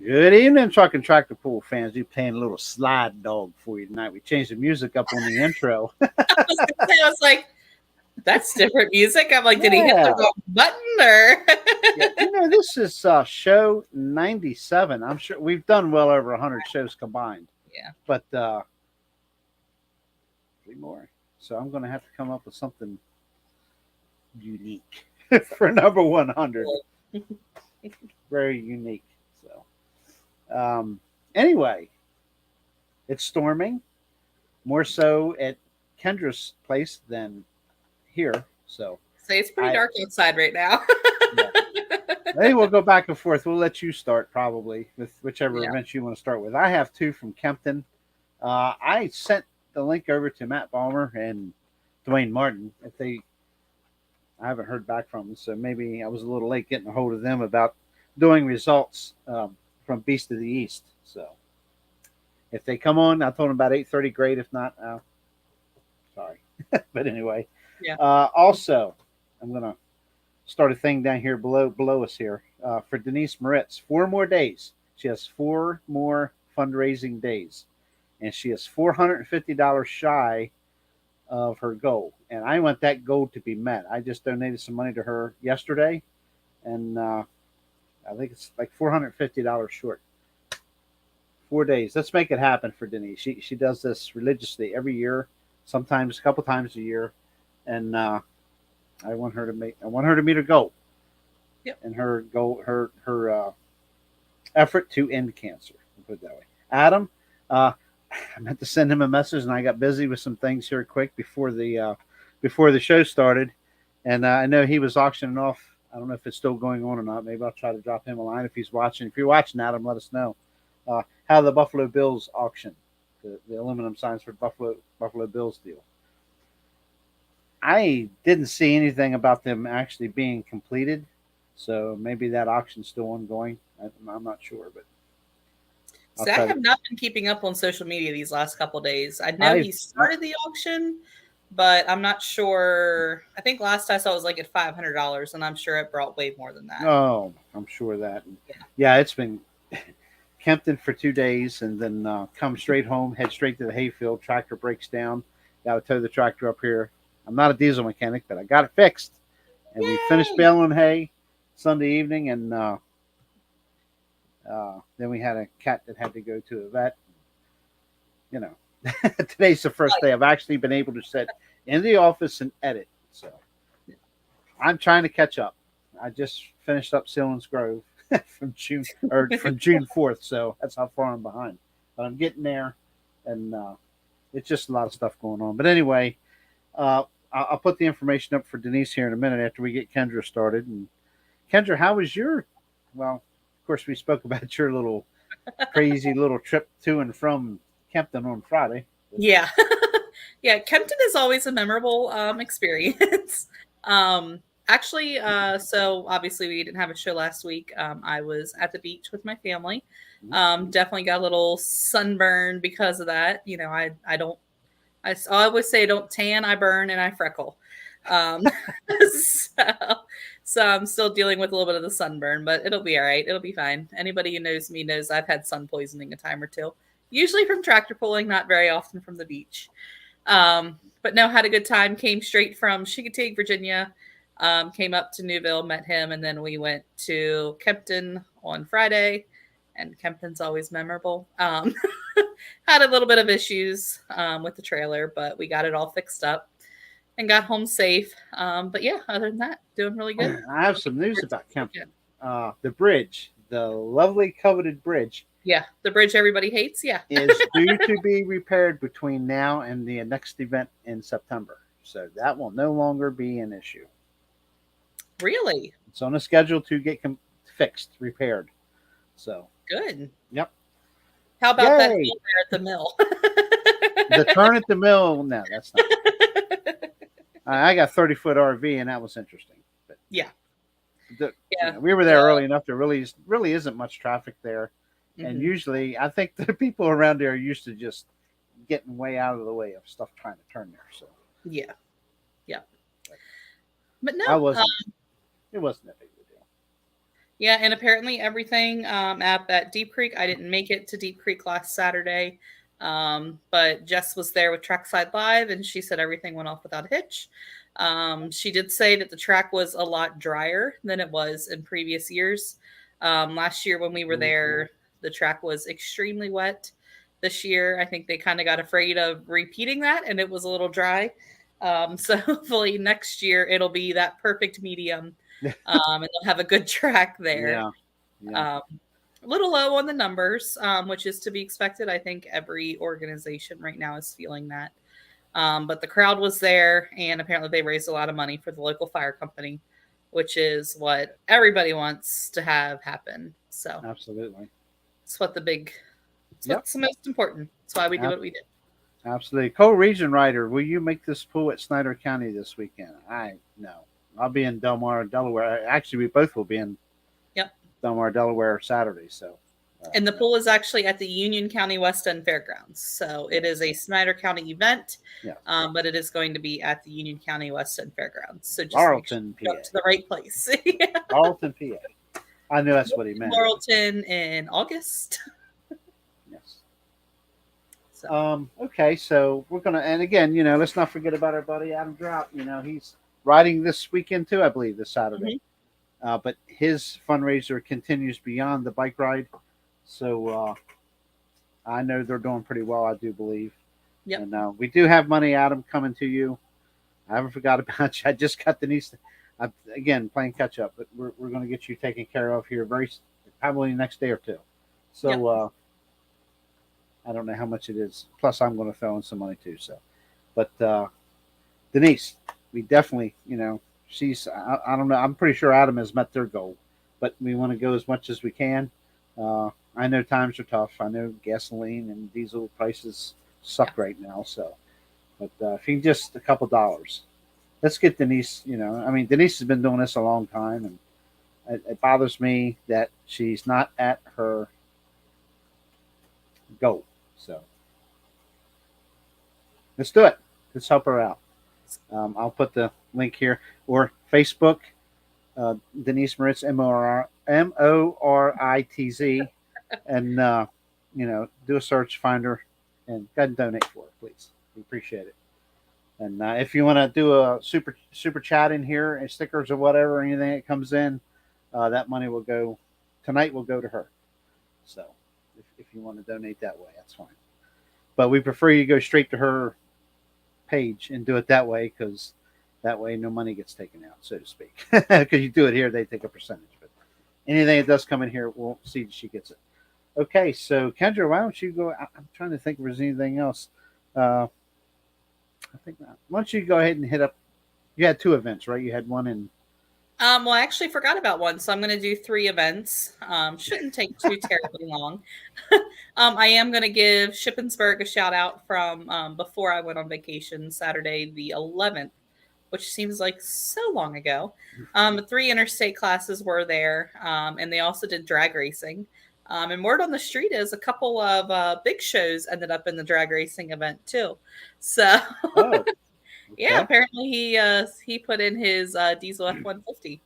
Good evening, Truck and Tractor Pool fans. We playing a little slide dog for you tonight. We changed the music up on the intro. I was like, that's different music. I'm like, did he hit the Yeah. wrong button or? Yeah, this is show 97. I'm sure we've done well over 100 shows combined. Yeah. But 3 more. So I'm going to have to come up with something unique for number 100. Very unique. So, anyway, it's storming more so at Kendra's place than here. So It's pretty dark outside right now. Yeah. Maybe we'll go back and forth. We'll let you start probably with whichever events you want to start with. I have 2 from Kempton. I sent the link over to Matt Balmer and Duane Martin. I haven't heard back from them, so maybe I was a little late getting a hold of them about doing results from Beast of the East. So if they come on, I told them about 8:30. Great. If not, sorry. But anyway, also I'm gonna start a thing down here below us here for Denise Moritz. 4 more days. She has 4 more fundraising days, and she is $450 shy of her goal. And I want that goal to be met. I just donated some money to her yesterday, and I think it's like $450 short. 4 days. Let's make it happen for Denise. She does this religiously every year, sometimes a couple times a year, and I want her to meet her goal. Yep. And her goal, her effort to end cancer. I'll put it that way. Adam, I meant to send him a message, and I got busy with some things here quick before the show started, and I know he was auctioning off. I don't know if it's still going on or not. Maybe I'll try to drop him a line if he's watching. If you're watching, Adam, let us know how the Buffalo Bills auction, the aluminum signs for Buffalo Bills deal. I didn't see anything about them actually being completed, so maybe that auction's still ongoing. I'm not sure, but I have not been keeping up on social media these last couple of days. I know he started the auction, but I'm not sure. I think last I saw it was like at $500, and I'm sure it brought way more than that. Oh, I'm sure of that. Yeah, it's been Kempton for 2 days, and then come straight home, head straight to the hayfield. Tractor breaks down. Got to tow the tractor up here. I'm not a diesel mechanic, but I got it fixed. And we finished baling hay Sunday evening, and then we had a cat that had to go to a vet. You know, today's the first day I've actually been able to sit in the office and edit. So I'm trying to catch up. I just finished up Sealands Grove from June 4th, so that's how far I'm behind. But I'm getting there, and it's just a lot of stuff going on. But anyway, I'll put the information up for Denise here in a minute after we get Kendra started. And Kendra, how was your? Well, of course, we spoke about your little crazy little trip to and from Kempton on Friday. Yeah. Yeah, Kempton is always a memorable experience. Actually, so obviously we didn't have a show last week. I was at the beach with my family. Definitely got a little sunburn because of that. You know, I always say don't tan, I burn, and I freckle. So I'm still dealing with a little bit of the sunburn, but it'll be all right. It'll be fine. Anybody who knows me knows I've had sun poisoning a time or two, usually from tractor pulling, not very often from the beach. But no, had a good time. Came straight from Chickasha, Virginia. Came up to Newville, met him, and then we went to Kempton on Friday. And Kempton's always memorable. Had a little bit of issues with the trailer, but we got it all fixed up and got home safe. But yeah, other than that, doing really good. I have some news about Kempton. The bridge, the lovely coveted bridge. Yeah, the bridge everybody hates. Yeah, is due to be repaired between now and the next event in September. So that will no longer be an issue. Really? It's on a schedule to get fixed, repaired. So good. Yep. How about that hill there at the mill? The turn at the mill? No, that's not. I got 30-foot RV, and that was interesting. But yeah. You know, we were there early enough. There really isn't much traffic there. Mm-hmm. And usually, I think the people around there are used to just getting way out of the way of stuff trying to turn there. So yeah. But no, it wasn't that big of a deal. Yeah, and apparently everything at that Deep Creek, I didn't make it to Deep Creek last Saturday, but Jess was there with Trackside Live, and she said everything went off without a hitch. She did say that the track was a lot drier than it was in previous years. Last year when we were there, the track was extremely wet. This year, I think they kind of got afraid of repeating that, and it was a little dry. So hopefully next year it'll be that perfect medium, and they'll have a good track there. Yeah. A little low on the numbers, which is to be expected. I think every organization right now is feeling that. But the crowd was there, and apparently they raised a lot of money for the local fire company, which is what everybody wants to have happen. So Absolutely. it's what what's the most important. That's why we do what we do. Absolutely. Co-region writer, will you make this pool at Snyder County this weekend? No. I'll be in Delmar, Delaware. Actually, we both will be in Delmar, Delaware Saturday. So, and the pool is actually at the Union County West End Fairgrounds. So it is a Snyder County event, but it is going to be at the Union County West End Fairgrounds. So just Laurelton, go to the right place. Laurelton, PA. I knew that's what he meant. Laurelton in August. Yes. So. Okay, so we're gonna, and again, let's not forget about our buddy Adam Drought. He's riding this weekend too, I believe, this Saturday. But his fundraiser continues beyond the bike ride. So I know they're doing pretty well, I do believe. Yep. And we do have money, Adam, coming to you. I haven't forgot about you. I just got Denise. Again, playing catch up, but we're going to get you taken care of here probably the next day or two. So I don't know how much it is. Plus, I'm going to throw in some money too. So, but Denise, we definitely, she's, I don't know. I'm pretty sure Adam has met their goal, but we want to go as much as we can. I know times are tough. I know gasoline and diesel prices suck right now. So, but if you can just a couple dollars, let's get Denise. Denise has been doing this a long time, and it bothers me that she's not at her goal. So, let's do it. Let's help her out. I'll put the link here or Facebook. Denise Moritz, MORITZ, and do a search, find her, and go ahead and donate for her, please. We appreciate it. And if you want to do a super chat in here and stickers or whatever, anything that comes in, that money will go to her. So if you want to donate that way, that's fine. But we prefer you go straight to her page and do it that way, because that way no money gets taken out, so to speak. Because you do it here, they take a percentage. But anything that does come in here, we'll see that she gets it. Okay, so Kendra, why don't you go? I'm trying to think if there's anything else. I think not. Why don't you go ahead and hit up? You had 2 events, right? You had one in. Well, I actually forgot about one, so I'm going to do 3 events. Shouldn't take too terribly long. I am going to give Shippensburg a shout out from before I went on vacation, Saturday the 11th, which seems like so long ago. 3 interstate classes were there, and they also did drag racing. And word on the street is a couple of big shows ended up in the drag racing event too. So. Okay. Yeah, apparently he put in his diesel F-150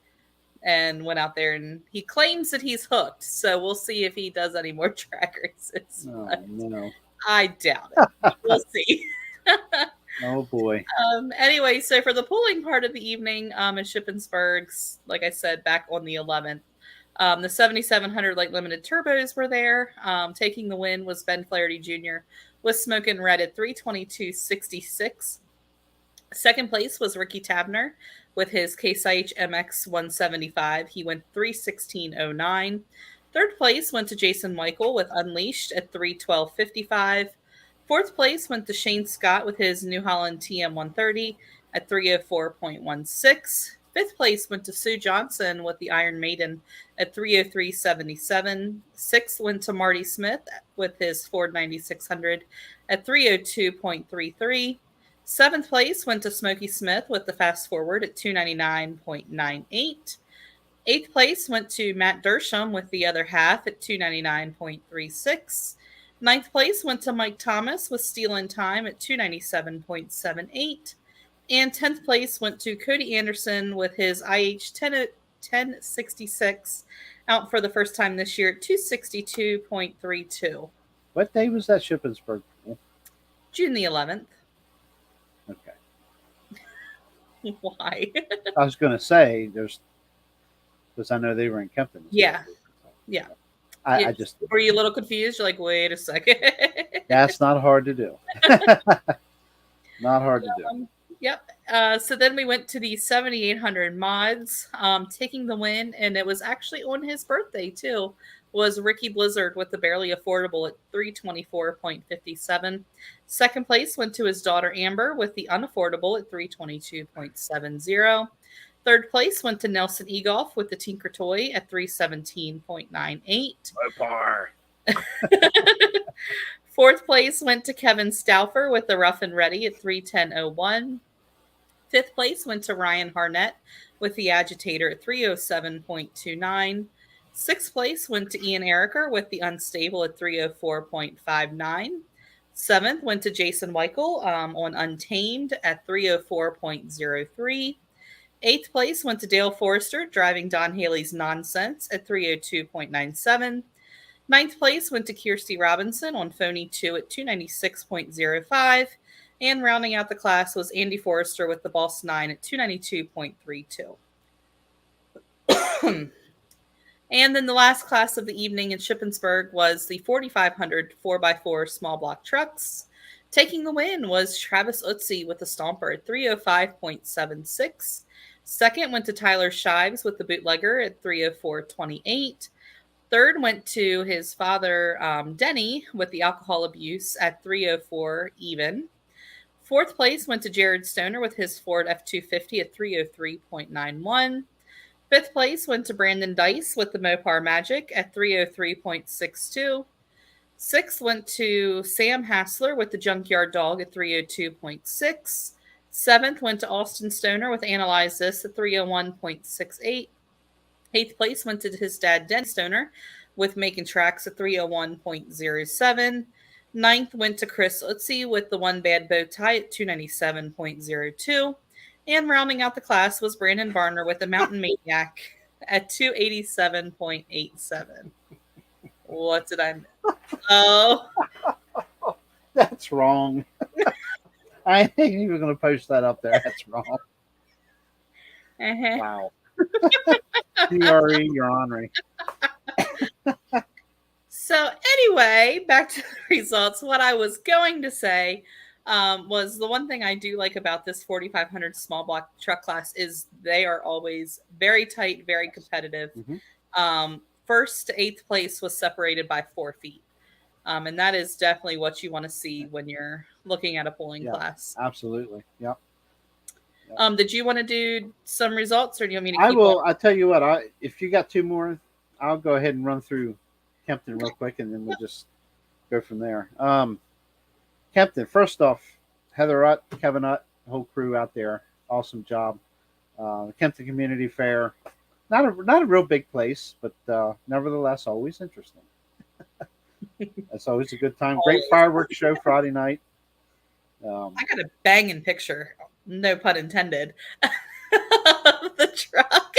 and went out there, and he claims that he's hooked. So we'll see if he does any more track races. Oh, no. I doubt it. We'll see. Oh boy. Anyway, so for the pulling part of the evening in Shippensburg, like I said, back on the 11th, the 7700 Light Limited Turbos were there. Taking the win was Ben Flaherty Jr. with Smokin' Red at 322.66. Second place was Ricky Tabner with his Case IH MX 175. He went 316.09. Third place went to Jason Michael with Unleashed at 312.55. Fourth place went to Shane Scott with his New Holland TM 130 at 304.16. Fifth place went to Sue Johnson with the Iron Maiden at 303.77. Sixth went to Marty Smith with his Ford 9600 at 302.33. Seventh place went to Smokey Smith with the Fast Forward at 299.98. Eighth place went to Matt Dersham with the other half at 299.36. Ninth place went to Mike Thomas with Steel in Time at 297.78. And 10th place went to Cody Anderson with his IH 1066. Out for the first time this year at 262.32. What day was that Shippensburg pool? June the 11th. Okay. Why? I was going to say, because I know they were in Kempton. Yeah. Yeah. I just. Were you a little confused? You're like, wait a second. That's not hard to do. Not hard to do. Yep. So then we went to the 7,800 mods, taking the win, and it was actually on his birthday too. Was Ricky Blizzard with the barely affordable at 324.57. Second place went to his daughter Amber with the unaffordable at 322.70. Third place went to Nelson Egolf with the Tinker Toy at 317.98. Par. Fourth place went to Kevin Stauffer with the Rough and Ready at 310.01. Fifth place went to Ryan Harnett with the Agitator at 307.29. Sixth place went to Ian Ericker with the Unstable at 304.59. Seventh went to Jason Weichel on Untamed at 304.03. Eighth place went to Dale Forrester driving Don Haley's Nonsense at 302.97. Ninth place went to Kirsty Robinson on Phony 2 at 296.05. And rounding out the class was Andy Forrester with the Boss 9 at 292.32. And then the last class of the evening in Shippensburg was the 4,500 4x4 small block trucks. Taking the win was Travis Utzi with the Stomper at 305.76. Second went to Tyler Shives with the Bootlegger at 304.28. Third went to his father, Denny, with the Alcohol Abuse at 304 even. Fourth place went to Jared Stoner with his Ford F-250 at 303.91. Fifth place went to Brandon Dice with the Mopar Magic at 303.62. Sixth went to Sam Hassler with the Junkyard Dog at 302.6. Seventh went to Austin Stoner with Analyze This at 301.68. Eighth place went to his dad, Den Stoner, with Making Tracks at 301.07. Ninth went to Chris Utzi with the One Bad Bow Tie at 297.02. And rounding out the class was Brandon Barner with the Mountain Maniac at 287.87. What did I miss? Oh. That's wrong. I ain't even going to post that up there. That's wrong. Uh-huh. Wow. DRE, you're ornery. So anyway, back to the results. What I was going to say was the one thing I do like about this 4,500 small block truck class is they are always very tight, very competitive. Mm-hmm. First to eighth place was separated by 4 feet. And that is definitely what you want to see when you're looking at a pulling class. Absolutely. Yep. Did you want to do some results, or do you want me to I will. I'll tell you what. If you got 2 more, I'll go ahead and run through Kempton real quick, and then we'll just go from there. Kempton, first off, Heather Utt, Kevin Utt, the whole crew out there, awesome job. Kempton Community Fair, not a real big place, but nevertheless, always interesting. That's always a good time. Great fireworks show Friday night. I got a banging picture, no pun intended, of the truck.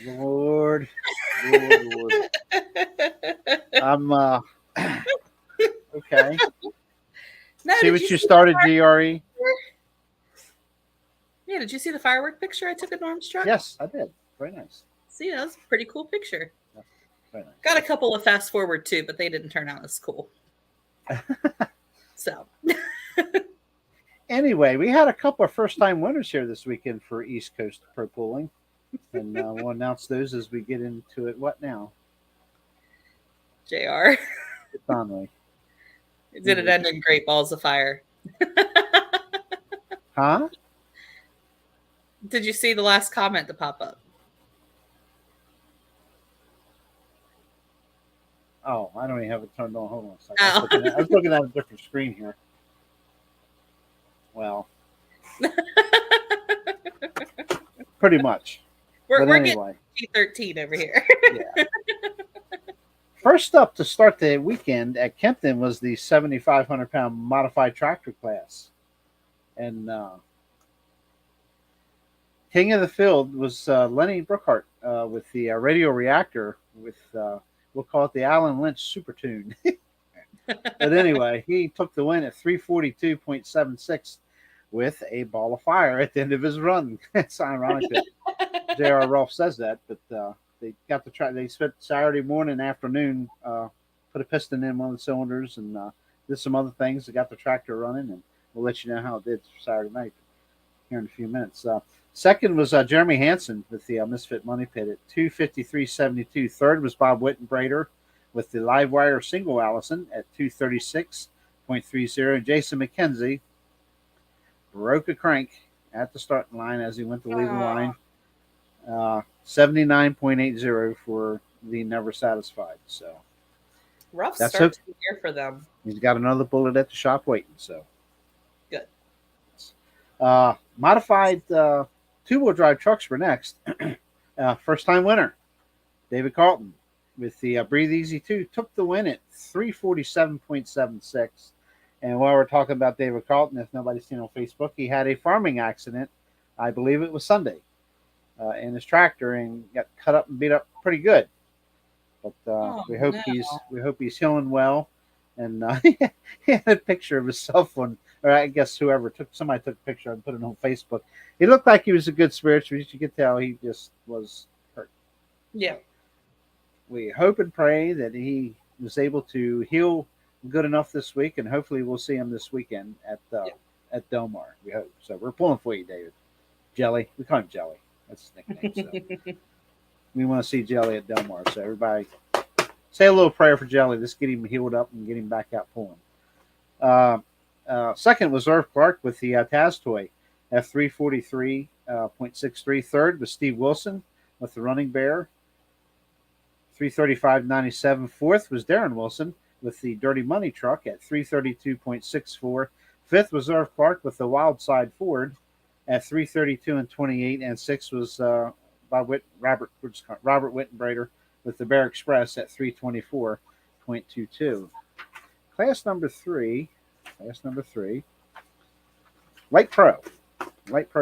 Lord. I'm okay. No, see what you started, GRE? Yeah, did you see the firework picture I took at Norm's truck? Yes, I did. Very nice. See, that was a pretty cool picture. Yeah, very nice. Got a couple of fast forward too, but they didn't turn out as cool. So anyway, we had a couple of first-time winners here this weekend for East Coast Pro Pooling, and we'll announce those as we get into it. What now? JR. Conway. Did it end in great balls of fire? Huh? Did you see the last comment to pop up? Oh, I don't even have it turned on. Hold on a second. I was looking at a different screen here. Well, pretty much. We're anyway. getting G13 over here. Yeah. First up to start the weekend at Kempton was the 7,500-pound modified tractor class. And king of the field was Lenny Brookhart with the radio reactor with, we'll call it the Alan Lynch Super Tune. But anyway, he took the win at 342.76 with a ball of fire at the end of his run. It's ironic that J.R. Rolfe says that, but they got the track. They spent Saturday morning and afternoon, put a piston in one of the cylinders and did some other things. They got the tractor running, and we'll let you know how it did Saturday night here in a few minutes. Second was Jeremy Hansen with the Misfit Money Pit at 253.72. Third was Bob Wittenbrader with the Livewire Single Allison at 236.30. And Jason McKenzie broke a crank at the starting line as he went to leave the line. 79.80 for the Never Satisfied. So rough start to the year for them. He's got another bullet at the shop waiting. So good. Modified two-wheel drive trucks were next. First time winner, David Carlton with the Breathe Easy 2 took the win at 347.76. And while we're talking about David Carlton, if nobody's seen on Facebook, he had a farming accident. I believe it was Sunday in his tractor and got cut up and beat up pretty good. But we hope he's healing well. And he had a picture of himself on, or I guess somebody took a picture and put it on Facebook. He looked like he was a good spirit, but you could tell he just was hurt. Yeah. We hope and pray that he was able to heal good enough this week, and hopefully we'll see him this weekend at Delmar. We hope. So we're pulling for you, David. Jelly. We call him Jelly. That's his nickname. So we want to see Jelly at Delmar. So everybody say a little prayer for Jelly. Let's get him healed up and get him back out pulling. Second was Irv Clark with the Taz Toy at 343.63. Third was Steve Wilson with the Running Bear, 335.97. Fourth was Darren Wilson with the Dirty Money truck at 332.64. Fifth was Irv Clark with the Wild Side Ford at 332.28. And sixth was Robert Wittenbrader with the Bear Express at 324.22. Class number three, Light Pro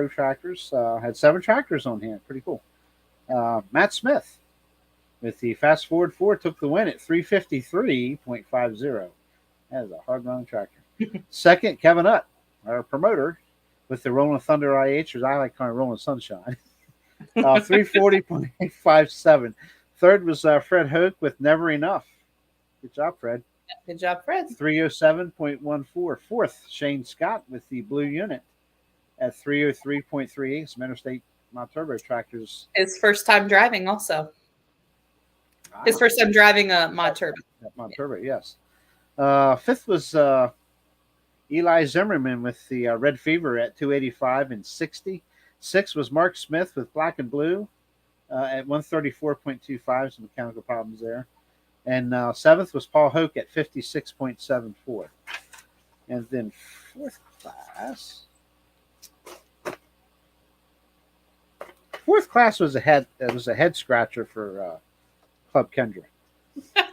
tractors, had 7 tractors on hand. Pretty cool. Matt Smith with the Fast Forward 4 took the win at 353.50. That is a hard-running tractor. Second, Kevin Utt, our promoter, with the Rolling Thunder IH, or I like calling it Rolling Sunshine, 340.57. Third was Fred Hoke with Never Enough. Good job, Fred. Good job, Fred. 307.14. Fourth, Shane Scott with the Blue Unit at 303.38. Some Interstate Turbo tractors. His first time driving also. His first time driving a Mod Turbo. Mod Turbo, yes. Fifth was Eli Zimmerman with the Red Fever at 285.60. Sixth was Mark Smith with Black and Blue at 134.25. Some mechanical problems there. And seventh was Paul Hoke at 56.74. And then fourth class was a head scratcher for Klub Kendra.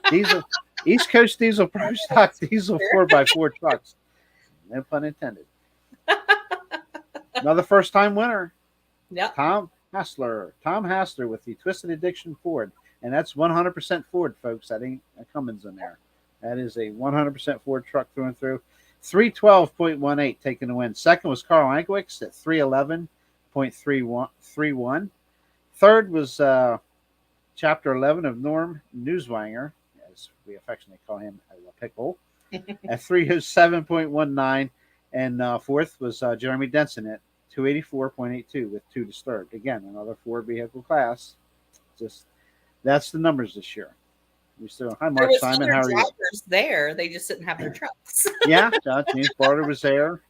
Diesel, East Coast Diesel Pro Stock Diesel 4x4 trucks. No pun intended. Another first time winner. Yep. Tom Hassler with the Twisted Addiction Ford. And that's 100% Ford, folks. That ain't a Cummins in there. That is a 100% Ford truck through and through. 312.18 taking the win. Second was Carl Ankwicks at 311.31. Third was Chapter 11 of Norm Newswanger, as we affectionately call him, a pickle, at 307.19. And fourth was Jeremy Denson at 284.82 with 2 disturbed. Again, another Ford vehicle class. That's the numbers this year. We still hi Mark Simon. How are you? There, they just didn't have their trucks. Yeah, James Barter was there.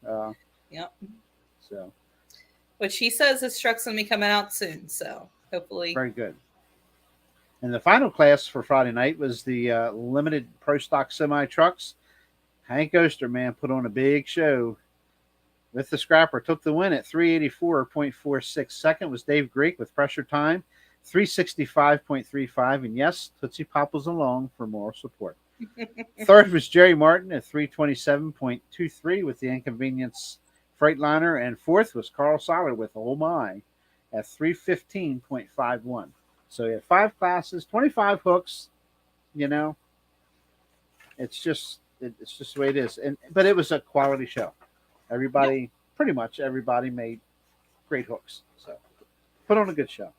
Yep. So, which he says his truck's gonna be coming out soon. So hopefully, very good. And the final class for Friday night was the limited Pro Stock semi trucks. Hank Osterman put on a big show with the scrapper. Took the win at 384.46. Second was Dave Greek with Pressure Time. 365.35. And yes, Tootsie Popples along for moral support. Third was Jerry Martin at 327.23 with the Inconvenience Freightliner. And fourth was Carl Seiler with Oh My at 315.51. So he had 5 classes, 25 hooks. You know, it's just the way it is. But it was a quality show. Everybody, pretty much everybody, made great hooks. So put on a good show.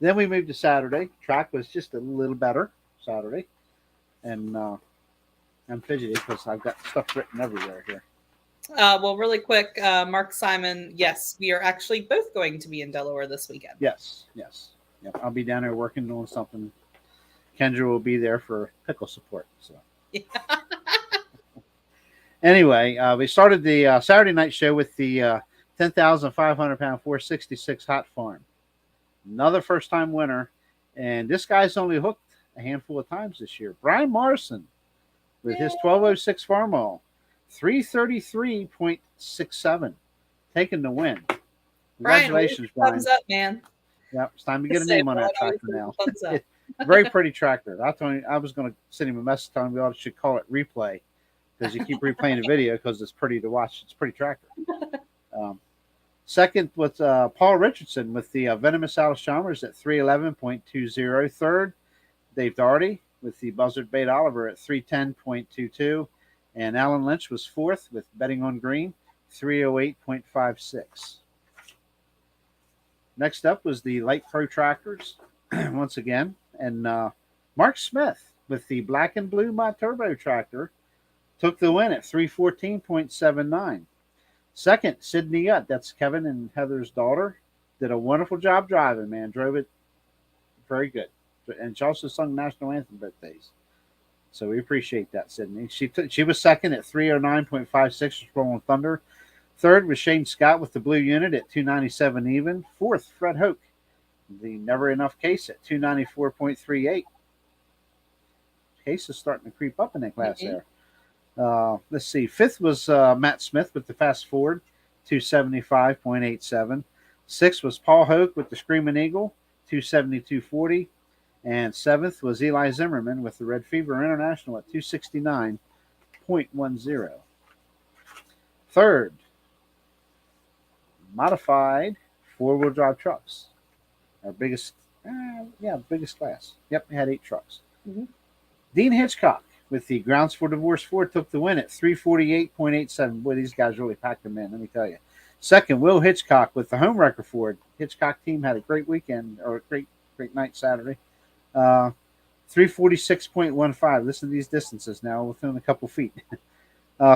Then we moved to Saturday. Track was just a little better Saturday, and I'm fidgety because I've got stuff written everywhere here. Well, really quick, Mark Simon. Yes, we are actually both going to be in Delaware this weekend. Yes. Yep, I'll be down there working on something. Kendra will be there for pickle support. So. Yeah. Anyway, we started the Saturday night show with the 10,500 pound 466 Hot Farm. Another first time winner, and this guy's only hooked a handful of times this year. Brian Morrison with his 1206 Farmall, 333.67, taking the win. Congratulations, Brian. Thumbs up, man. Yep, it's time to get a name on that tractor now. Very pretty tractor. I told you I was going to send him a message telling him we should call it replay because you keep replaying the video because it's pretty to watch. It's a pretty tractor. Second was Paul Richardson with the Venomous Alice Chalmers at 311.20. Third, Dave Doherty with the Buzzard Bait Oliver at 310.22. And Alan Lynch was fourth with Betting on Green, 308.56. Next up was the Light Pro Tractors, once again. And Mark Smith with the Black and Blue Mod Turbo Tractor took the win at 314.79. Second, Sydney Yutt, that's Kevin and Heather's daughter, did a wonderful job driving, man. Drove it very good. And she also sung National Anthem birthdays. So we appreciate that, Sydney. She was second at 309.56 for Rolling Thunder. Third was Shane Scott with the Blue Unit at 297 even. Fourth, Fred Hoke, the Never Enough Case at 294.38. Case is starting to creep up in that class there. Let's see. Fifth was Matt Smith with the Fast Ford, 275.87. Sixth was Paul Hoke with the Screaming Eagle, 272.40. And seventh was Eli Zimmerman with the Red Fever International at 269.10. Third, modified four-wheel drive trucks. Our biggest class. Yep, we had 8 trucks. Mm-hmm. Dean Hitchcock with the Grounds for Divorce Ford took the win at 348.87. Boy, these guys really packed them in, let me tell you. Second, Will Hitchcock with the Home Wrecker Ford. Hitchcock team had a great weekend, or a great night Saturday. 346.15. Listen to these distances now within a couple feet.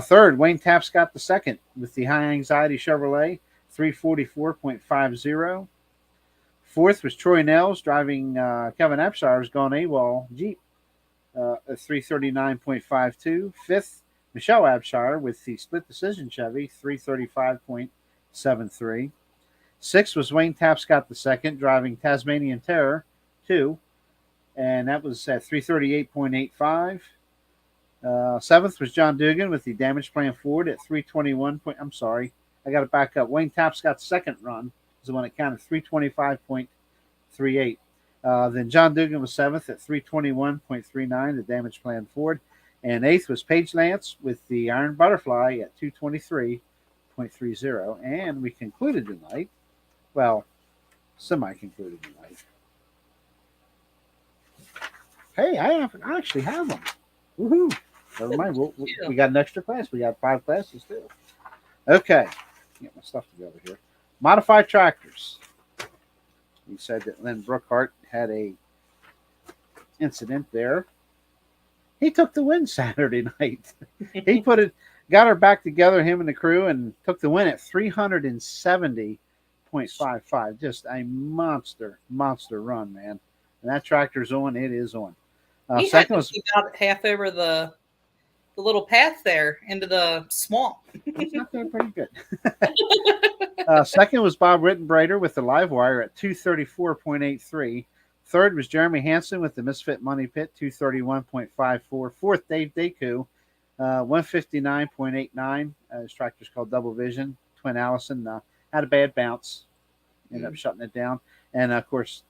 Third, Wayne Tapscott the second with the High Anxiety Chevrolet, 344.50. Fourth was Troy Nels driving Kevin Epshire's Gone AWOL Jeep, 339.52. Fifth, Michelle Abshire with the Split Decision Chevy, 335.73. Sixth was Wayne Tapscott the second driving Tasmanian Terror 2, and that was at 338.85. Seventh was John Dugan with the Damage Plan Ford at 321. I'm sorry, I got to back up. Wayne Tapscott's second run is the one that counted, 325.38. Then John Dugan was seventh at 321.39, the Damage Plan Ford. And eighth was Paige Lance with the Iron Butterfly at 223.30. And we concluded tonight, well, semi-concluded tonight. Hey, I actually have them. Woohoo! Never mind. We got an extra class. We got 5 classes too. Okay. Get my stuff together here. Modified tractors. We said that Lynn Brookhart had a incident there. He took the win Saturday night. He got her back together, him and the crew, and took the win at 370.55. Just a monster run, man. And that tractor's on. It is on. Second was about half over the little path there into the swamp. It's not doing pretty good. Second was Bob Rittenbrader with the Live Wire at 234.83. Third was Jeremy Hansen with the Misfit Money Pit, 231.54. Fourth, Dave Deku, 159.89. His tractor's called Double Vision. Twin Allison had a bad bounce. Ended up shutting it down. And of course,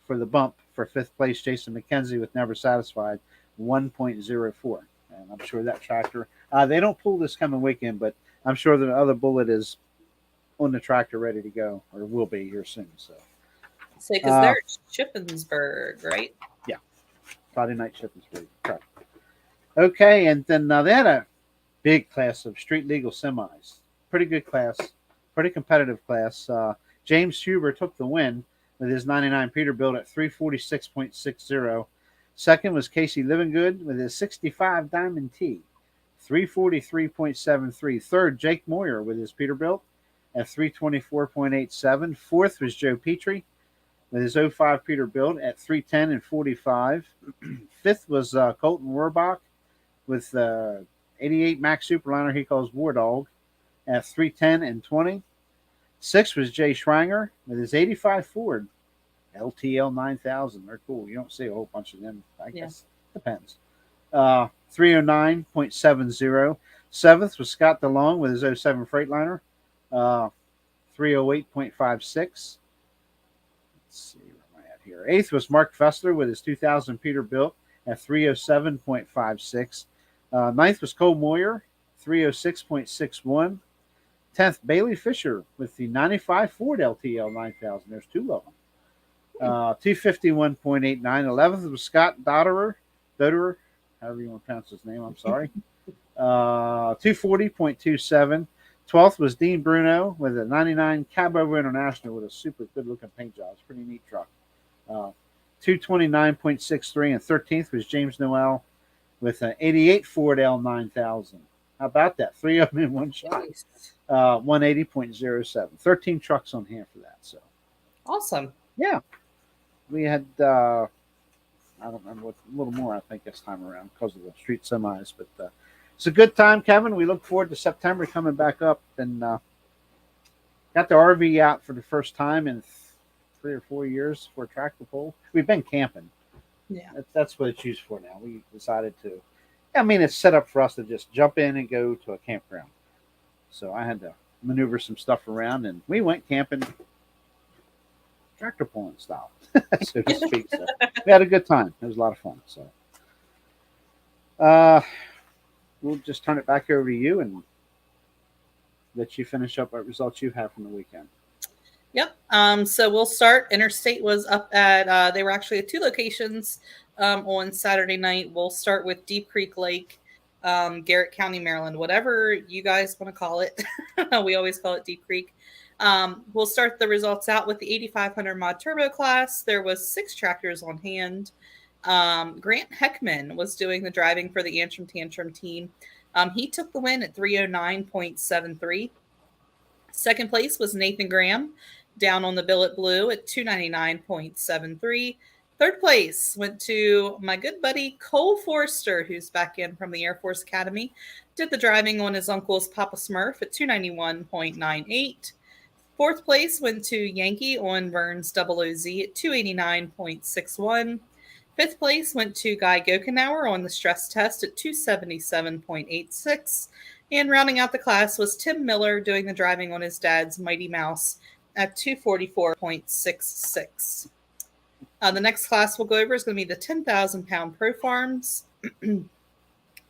for the bump for fifth place, Jason McKenzie with Never Satisfied, 1.04. And I'm sure that tractor, they don't pull this coming weekend, but I'm sure the other bullet is on the tractor ready to go, or will be here soon. So, say, because they're Shippensburg, right? Yeah, Friday night Shippensburg. Okay, and then they had a big class of street legal semis. Pretty good class, pretty competitive class. James Huber took the win with his 99 Peterbilt at 346.60. Second was Casey Livingood with his 65 Diamond T, 343.73. Third, Jake Moyer with his Peterbilt at 324.87. Fourth was Joe Petrie with his '05 Peterbilt at 310 and 45. Fifth was Colton Werbach with 88 Max Superliner he calls War Dog at 310 and 20. Sixth was Jay Schwanger with his 85 Ford LTL 9000. They're cool. You don't see a whole bunch of them. I guess depends. 309.70. Seventh was Scott DeLong with his '07 Freightliner, 308.56. Let's see, where am I at here? Eighth was Mark Fessler with his 2000 Peterbilt at 307.56. Ninth was Cole Moyer, 306.61. 10th, Bailey Fisher with the 95 Ford LTL 9000. There's two of them. 251.89. 11th was Scott Dotterer, however you want to pronounce his name, I'm sorry. 240.27. 12th was Dean Bruno with a 99 Cabo International with a super good looking paint job. It's a pretty neat truck. 229.63. And 13th was James Noel with an 88 Ford L9000. How about that? Three of them in one shot. 180.07. 13 trucks on hand for that. So awesome. Yeah. We had, I don't remember what, a little more, I think, this time around because of the street semis. But it's a good time, Kevin. We look forward to September coming back up. And got the RV out for the first time in 3 or 4 years for a tractor pull. We've been camping. Yeah. That's what it's used for now. We decided to. I mean, it's set up for us to just jump in and go to a campground. So I had to maneuver some stuff around, and we went camping tractor pulling style, so to speak. So we had a good time. It was a lot of fun. So we'll just turn it back over to you and let you finish up what results you have from the weekend. Yep. So we'll start. Interstate was up at, they were actually at 2 locations on Saturday night. We'll start with Deep Creek Lake, Garrett County, Maryland, whatever you guys want to call it. We always call it Deep Creek. We'll start the results out with the 8500 mod turbo class. There was 6 tractors on hand. Grant Heckman was doing the driving for the Antrim Tantrum team. He took the win at 309.73. Second place was Nathan Graham, down on the billet blue at 299.73. Third place went to my good buddy Cole Forster, who's back in from the Air Force Academy. Did the driving on his uncle's Papa Smurf at 291.98. Fourth place went to Yankee on Vern's Double OZ at 289.61. Fifth place went to Guy Gokenauer on the stress test at 277.86. And rounding out the class was Tim Miller doing the driving on his dad's Mighty Mouse at 244.66. The next class we'll go over is going to be the 10,000 pound Pro Farms.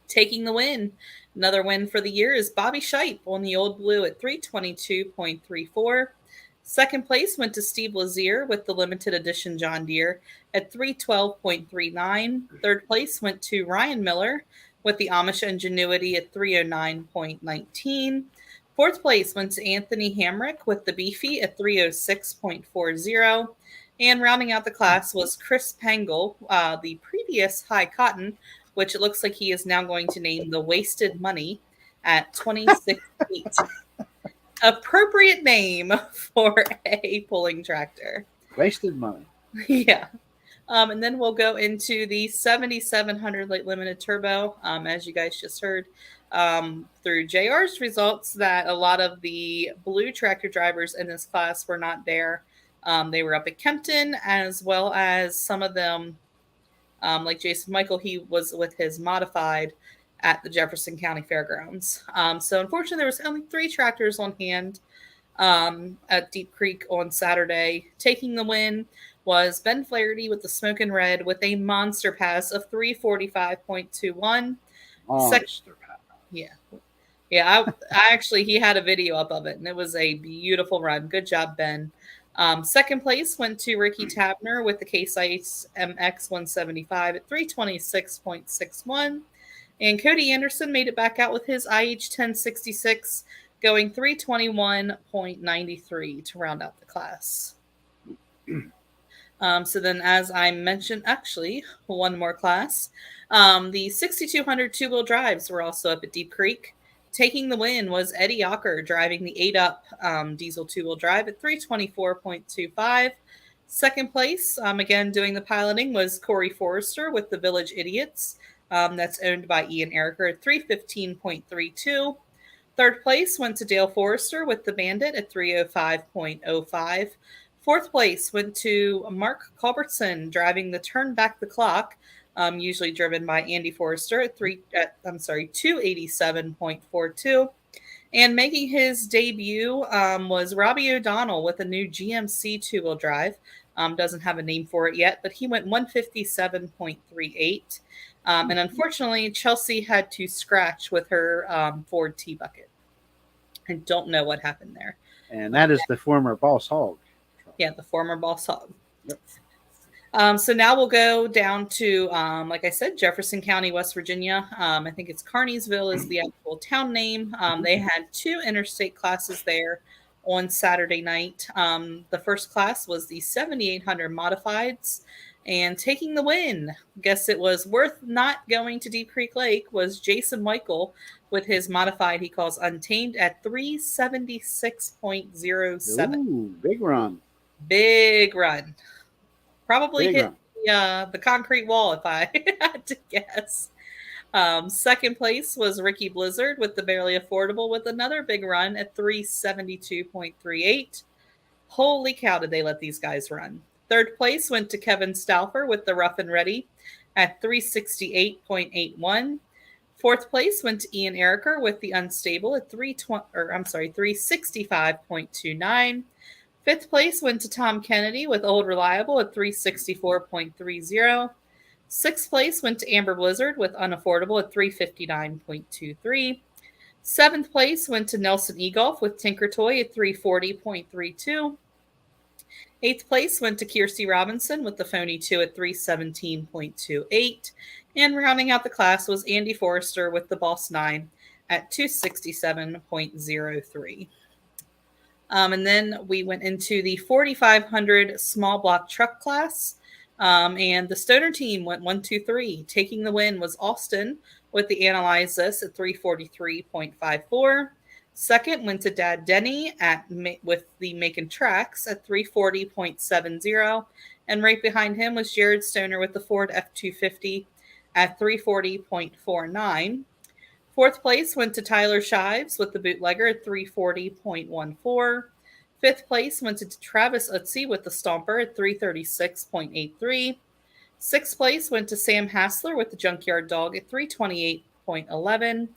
Taking the win. Another win for the year is Bobby Shipe on the Old Blue at 322.34. Second place went to Steve Lazier with the limited edition John Deere at 312.39. Third place went to Ryan Miller with the Amish Ingenuity at 309.19. Fourth place went to Anthony Hamrick with the Beefy at 306.40. And rounding out the class was Chris Pangle, the previous High Cotton, which it looks like he is now going to name the Wasted Money at 26 feet. Appropriate name for a pulling tractor. Wasted money. Yeah. And then we'll go into the 7700 Late Limited Turbo. As you guys just heard through JR's results, that a lot of the blue tractor drivers in this class were not there. They were up at Kempton, as well as some of them, like Jason Michael, he was with his modified at the Jefferson County Fairgrounds. So unfortunately, there was only 3 tractors on hand. at Deep Creek on Saturday. Taking the win was Ben Flaherty with the Smokin' Red with a monster pass of 3:45.21. Monster pass. Yeah. Yeah, I actually, he had a video up of it, and it was a beautiful run. Good job, Ben. Second place went to Ricky Tabner with the Case Ice MX 175 at 326.61. And Cody Anderson made it back out with his IH 1066 going 321.93 to round out the class. So then, as I mentioned, actually, one more class. The 6200 two-wheel drives were also up at Deep Creek. Taking the win was Eddie Ocker driving the 8-up diesel two-wheel drive at 324.25. Second place, again doing the piloting, was Corey Forrester with the Village Idiots. That's owned by Ian Ericker at 315.32. Third place went to Dale Forrester with the Bandit at 305.05. Fourth place went to Mark Culbertson driving the Turn Back the Clock, usually driven by Andy Forrester at 287.42. And making his debut was Robbie O'Donnell with a new GMC two-wheel drive. Doesn't have a name for it yet, but he went 157.38. And unfortunately, Chelsea had to scratch with her Ford T-Bucket. I don't know what happened there. And that is the former Boss Hog. Yeah, the former Boss Hog. Yep. So now we'll go down to, like I said, Jefferson County, West Virginia. I think it's Carneysville is the actual town name. They had 2 interstate classes there on Saturday night. The first class was the 7800 Modifieds. And taking the win, guess it was worth not going to Deep Creek Lake, was Jason Michael with his modified he calls Untamed at 376.07. Ooh, big run. Big run. Probably big hit the concrete wall if I had to guess. Second place was Ricky Blizzard with the Barely Affordable with another big run at 372.38. Holy cow, did they let these guys run. Third place went to Kevin Stauffer with the Rough and Ready at 368.81. Fourth place went to Ian Ericker with the Unstable at 365.29. Fifth place went to Tom Kennedy with Old Reliable at 364.30. Sixth place went to Amber Blizzard with Unaffordable at 359.23. Seventh place went to Nelson Egolf with Tinker Toy at 340.32. Eighth place went to Kirsty Robinson with the Phony 2 at 317.28. And rounding out the class was Andy Forrester with the Boss 9 at 267.03. And then we went into the 4500 small block truck class. And the Stoner team went 1-2-3. Taking the win was Austin with the Analyze This at 343.54. Second went to Dad Denny with the Making Tracks at 340.70. And right behind him was Jared Stoner with the Ford F-250 at 340.49. Fourth place went to Tyler Shives with the Bootlegger at 340.14. Fifth place went to Travis Utzi with the Stomper at 336.83. Sixth place went to Sam Hassler with the Junkyard Dog at 328.11.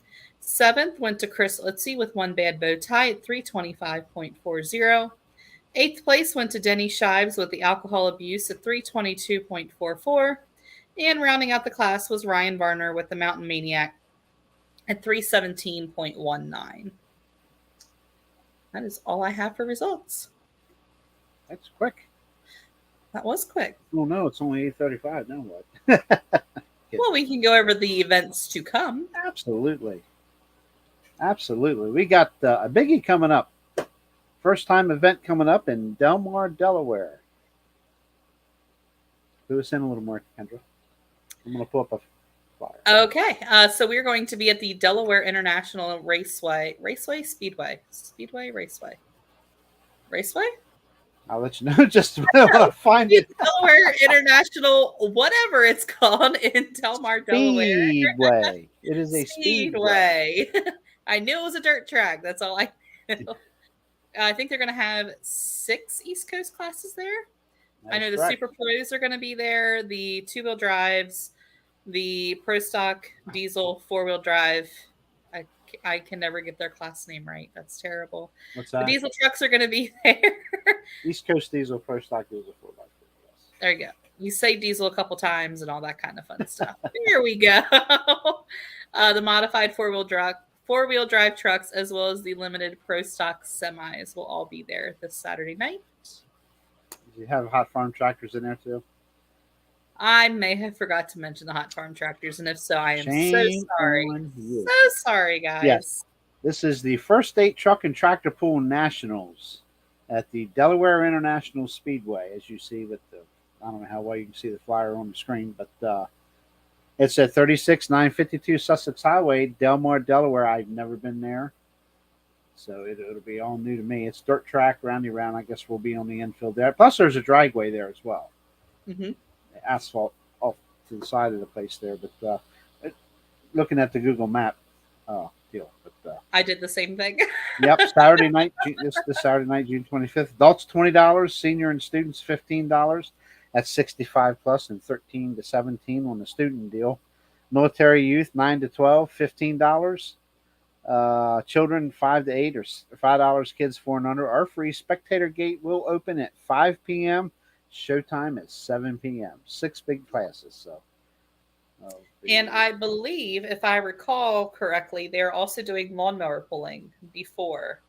Seventh went to Chris Utzi with One Bad Bow Tie at 325.40. Eighth place went to Denny Shives with the Alcohol Abuse at 322.44. And rounding out the class was Ryan Varner with the Mountain Maniac at 317.19. That is all I have for results. That's quick. That was quick. Oh, no, it's only 8:35. Now what? Well, we can go over the events to come. Absolutely. Absolutely. We got a biggie coming up. First time event coming up in Delmar, Delaware. Do us in a little more, Kendra. I'm going to pull up a flyer. Okay. So we're going to be at the Delaware International Raceway. Speedway? I'll let you know just when I find it. Delaware International, whatever it's called, in Delmar, Delaware. Speedway. It is a speedway. I knew it was a dirt track. That's all I know. I think they're going to have 6 East Coast classes there. I know the correct. Super Pros are going to be there, the 2-wheel drives, the Pro Stock diesel 4-wheel drive, I can never get their class name right. That's terrible. What's The that? diesel trucks are going to be there. East Coast Diesel, Pro Stock Diesel, 4x4. Yes. There you go. You say diesel a couple times and all that kind of fun stuff. There we go. The modified four-wheel drive trucks, as well as the limited Pro Stock semis, will all be there this Saturday night. Do you have hot farm tractors in there too? I may have forgot to mention the hot farm tractors, and if so, I am Shame so sorry. on you. So sorry, guys. Yes. This is the first state truck and tractor pull nationals at the Delaware International Speedway, as you see with the, I don't know how well you can see the flyer on the screen, but it's at 36952 Sussex Highway, Delmar, Delaware. I've never been there, so it'll be all new to me. It's dirt track, roundy round. I guess we'll be on the infield there. Plus, there's a driveway there as well. Mm-hmm. Asphalt off to the side of the place there, but looking at the Google map deal. But I did the same thing. yep, Saturday night. This Saturday night, June 25th. Adults $20, senior and students $15. That's 65 plus and 13 to 17 on the student deal. Military youth 9 to 12, $15. Children 5 to 8 or $5. Kids 4 and under are free. Spectator gate will open at 5 p.m. Showtime at 7 p.m. 6 big classes. So. And I believe, if I recall correctly, they're also doing lawnmower pulling before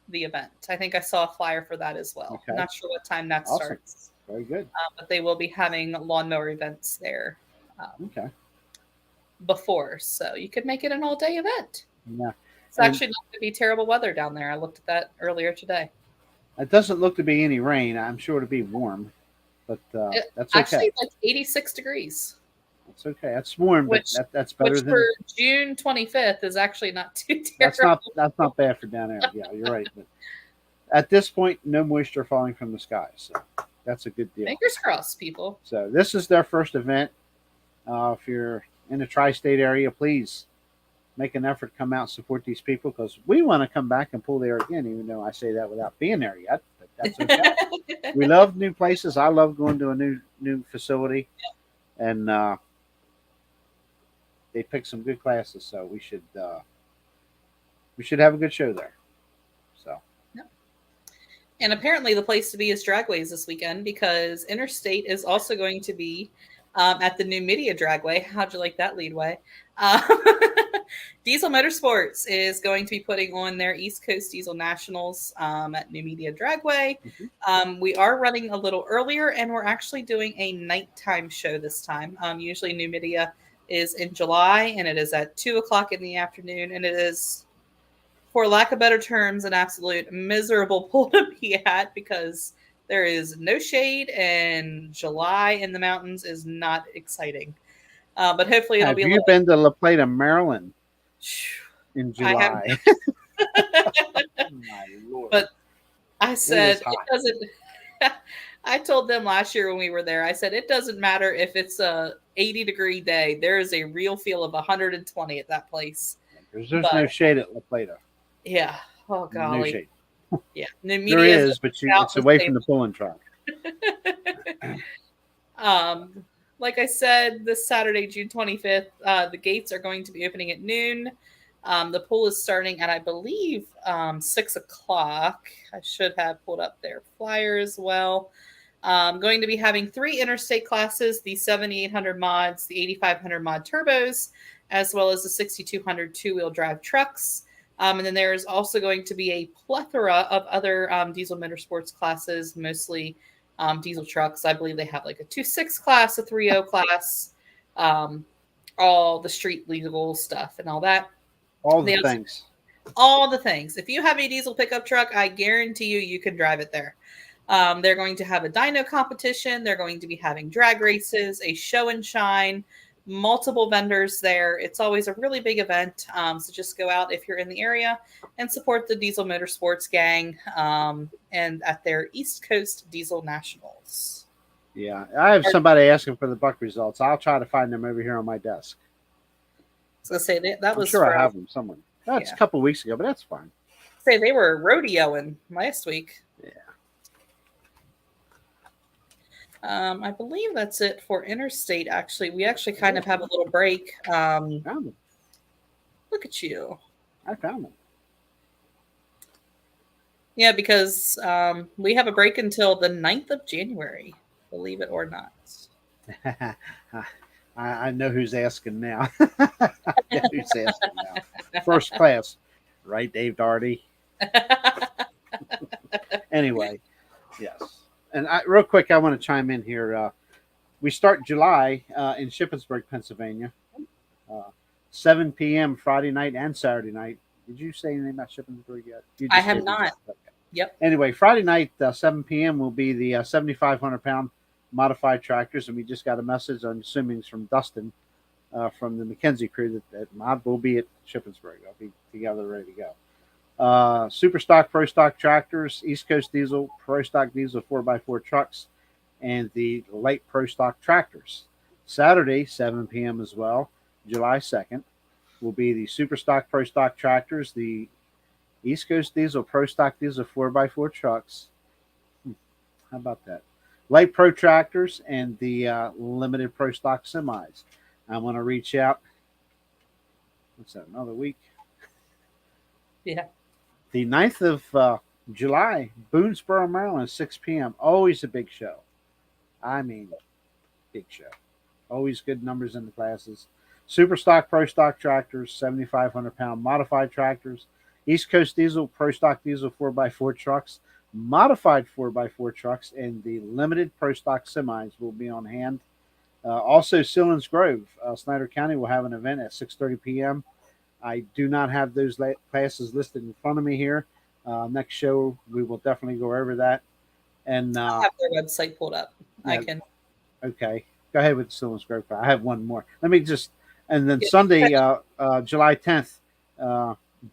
the event. I think I saw a flyer for that as well. Okay. Not sure what time that starts. Very good. But they will be having lawnmower events there okay. before. So you could make it an all-day event. Yeah. It's actually not going to be terrible weather down there. I looked at that earlier today. It doesn't look to be any rain. I'm sure it'll be warm, but that's okay. Actually, like 86 degrees. That's okay. That's warm, but that's better than. For June 25th is actually not too terrible. That's not bad for down there. Yeah, you're right. But at this point, no moisture falling from the sky, so that's a good deal. Fingers crossed, people. So this is their first event. If you're in the tri-state area, please make an effort to come out and support these people, because we want to come back and pull there again, even though I say that without being there yet. But that's okay. We love new places. I love going to a new facility, and they pick some good classes, so we should have a good show there. So. Yep. And apparently, the place to be is Dragways this weekend, because Interstate is also going to be at the New Media Dragway. How'd you like that leadway? Diesel Motorsports is going to be putting on their East Coast Diesel Nationals at New Media Dragway. Mm-hmm. We are running a little earlier, and we're actually doing a nighttime show this time. Usually New Media is in July, and it is at 2:00 in the afternoon, and it is, for lack of better terms, an absolute miserable pull to be at, because there is no shade, and July in the mountains is not exciting. But hopefully it'll be. Have you been to La Plata, Maryland in July? My Lord. But I said it doesn't. I told them last year when we were there, I said, it doesn't matter if it's a 80-degree day. There is a real feel of 120 at that place. There's no shade at La Plata. Yeah. Oh, golly. No shade. Yeah. There is, but it's away from the pulling truck. Like I said, this Saturday, June 25th, the gates are going to be opening at noon. The pool is starting at, I believe, 6 o'clock. I should have pulled up their flyer as well. Going to be having 3 interstate classes, the 7800 mods, the 8500 mod turbos, as well as the 6200 two-wheel drive trucks. And then there is also going to be a plethora of other diesel motorsports classes, mostly diesel trucks. I believe they have like a 2.6 class, a 3.0 class, all the street legal stuff and all that. All the things. All the things. If you have a diesel pickup truck, I guarantee you can drive it there. They're going to have a dyno competition. They're going to be having drag races, a show and shine, multiple vendors there. It's always a really big event. So just go out if you're in the area and support the Diesel Motorsports gang and at their East Coast Diesel Nationals. Yeah, I have somebody asking for the buck results. I'll try to find them over here on my desk. So say that was. I'm sure I have them somewhere. That's a couple of weeks ago, but that's fine. Say they were rodeoing last week. Yeah. I believe that's it for Interstate. Actually, we actually kind of have a little break. Look Look at you. I found them. Yeah, because we have a break until the 9th of January, believe it or not. I know who's asking now. I know who's asking now. First class, right, Dave Doherty? Anyway, yes. And real quick, I want to chime in here. We start July in Shippensburg, Pennsylvania. 7 p.m. Friday night and Saturday night. Did you say anything about Shippensburg yet? You I just have did. not. Yep. Anyway, Friday night, 7 p.m. will be the 7,500 pound modified tractors, and we just got a message. I'm assuming it's from Dustin from the McKenzie crew that Mod will be at Shippensburg. I'll be together, ready to go. Super stock, pro stock tractors, East Coast diesel, pro stock diesel 4x4 trucks, and the light pro stock tractors. Saturday, 7 p.m. as well, July 2nd, will be the super stock, pro stock tractors, the East Coast diesel, pro stock diesel 4x4 trucks. How about that? Light pro tractors and the limited pro stock semis. I'm going to reach out. What's that? Another week? Yeah. The 9th of July, Boonesboro, Maryland, 6 p.m. Always a big show. I mean, big show. Always good numbers in the classes. Super stock, pro stock tractors, 7,500 pound modified tractors, East Coast diesel, pro stock diesel 4x4 trucks, modified 4x4 trucks, and the limited pro stock semis will be on hand. Also, Sillins Grove, Snyder County will have an event at 6:30 p.m. I do not have those classes listed in front of me here. Next show, we will definitely go over that. And I have their website pulled up. Yeah, I can. Okay. Go ahead with Sillins Grove. I have one more. Let me just, and then Sunday, July 10th,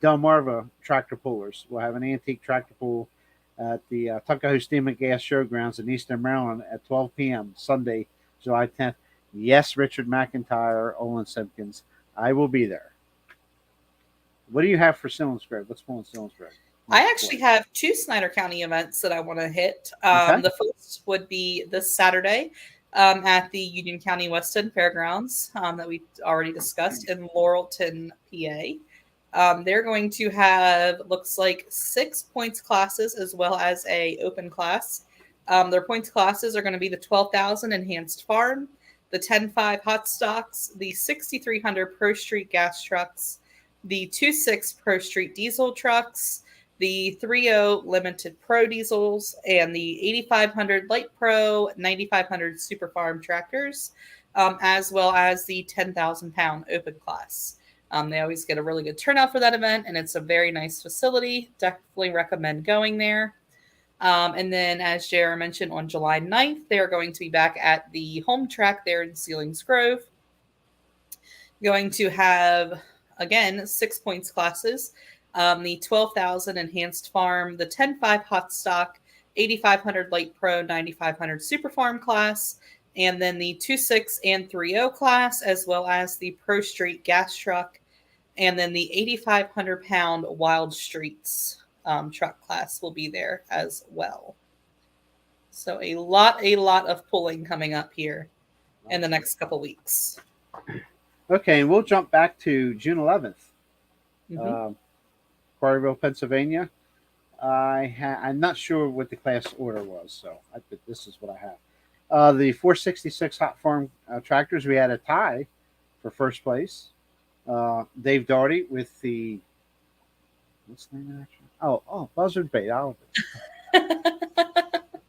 Delmarva Tractor Pullers will have an antique tractor pull at the Tuckahoe Steam and Gas Showgrounds in Eastern Maryland at 12 p.m. Sunday, July 10th. Yes, Richard McIntyre, Olin Simpkins. I will be there. What do you have for Sillins Grove? Let's pull in Sillins Grove. I actually have 2 Snyder County events that I want to hit. Okay. The first would be this Saturday at the Union County West End Fairgrounds that we already discussed in Laurelton, PA. They're going to have, looks like, 6 points classes as well as a open class. Their points classes are going to be the 12,000 Enhanced Farm, the 10.5 Hot Stocks, the 6,300 Pro Street gas trucks, the 2.6 Pro Street diesel trucks, the 3.0 Limited Pro diesels, and the 8,500 Light Pro, 9,500 Super Farm tractors, as well as the 10,000 pound open class. They always get a really good turnout for that event, and it's a very nice facility. Definitely recommend going there. And then, as JR mentioned, on July 9th, they are going to be back at the home track there in Sillins Grove. Going to have, again, 6 points classes. The 12,000 Enhanced Farm, the 10.5 Hot Stock, 8,500 Light Pro, 9,500 Super Farm class, and then the 2.6 and 3.0 class, as well as the Pro Street gas truck, and then the 8,500 pound Wild Streets truck class will be there as well. So a lot of pulling coming up here in the next couple weeks. Okay, and we'll jump back to June 11th. Quarryville, Pennsylvania. I'm not sure what the class order was, but this is what I have. The 466 Hot Farm tractors, we had a tie for first place. Dave Doherty with the, what's the name of that? Buzzard Bait Oliver.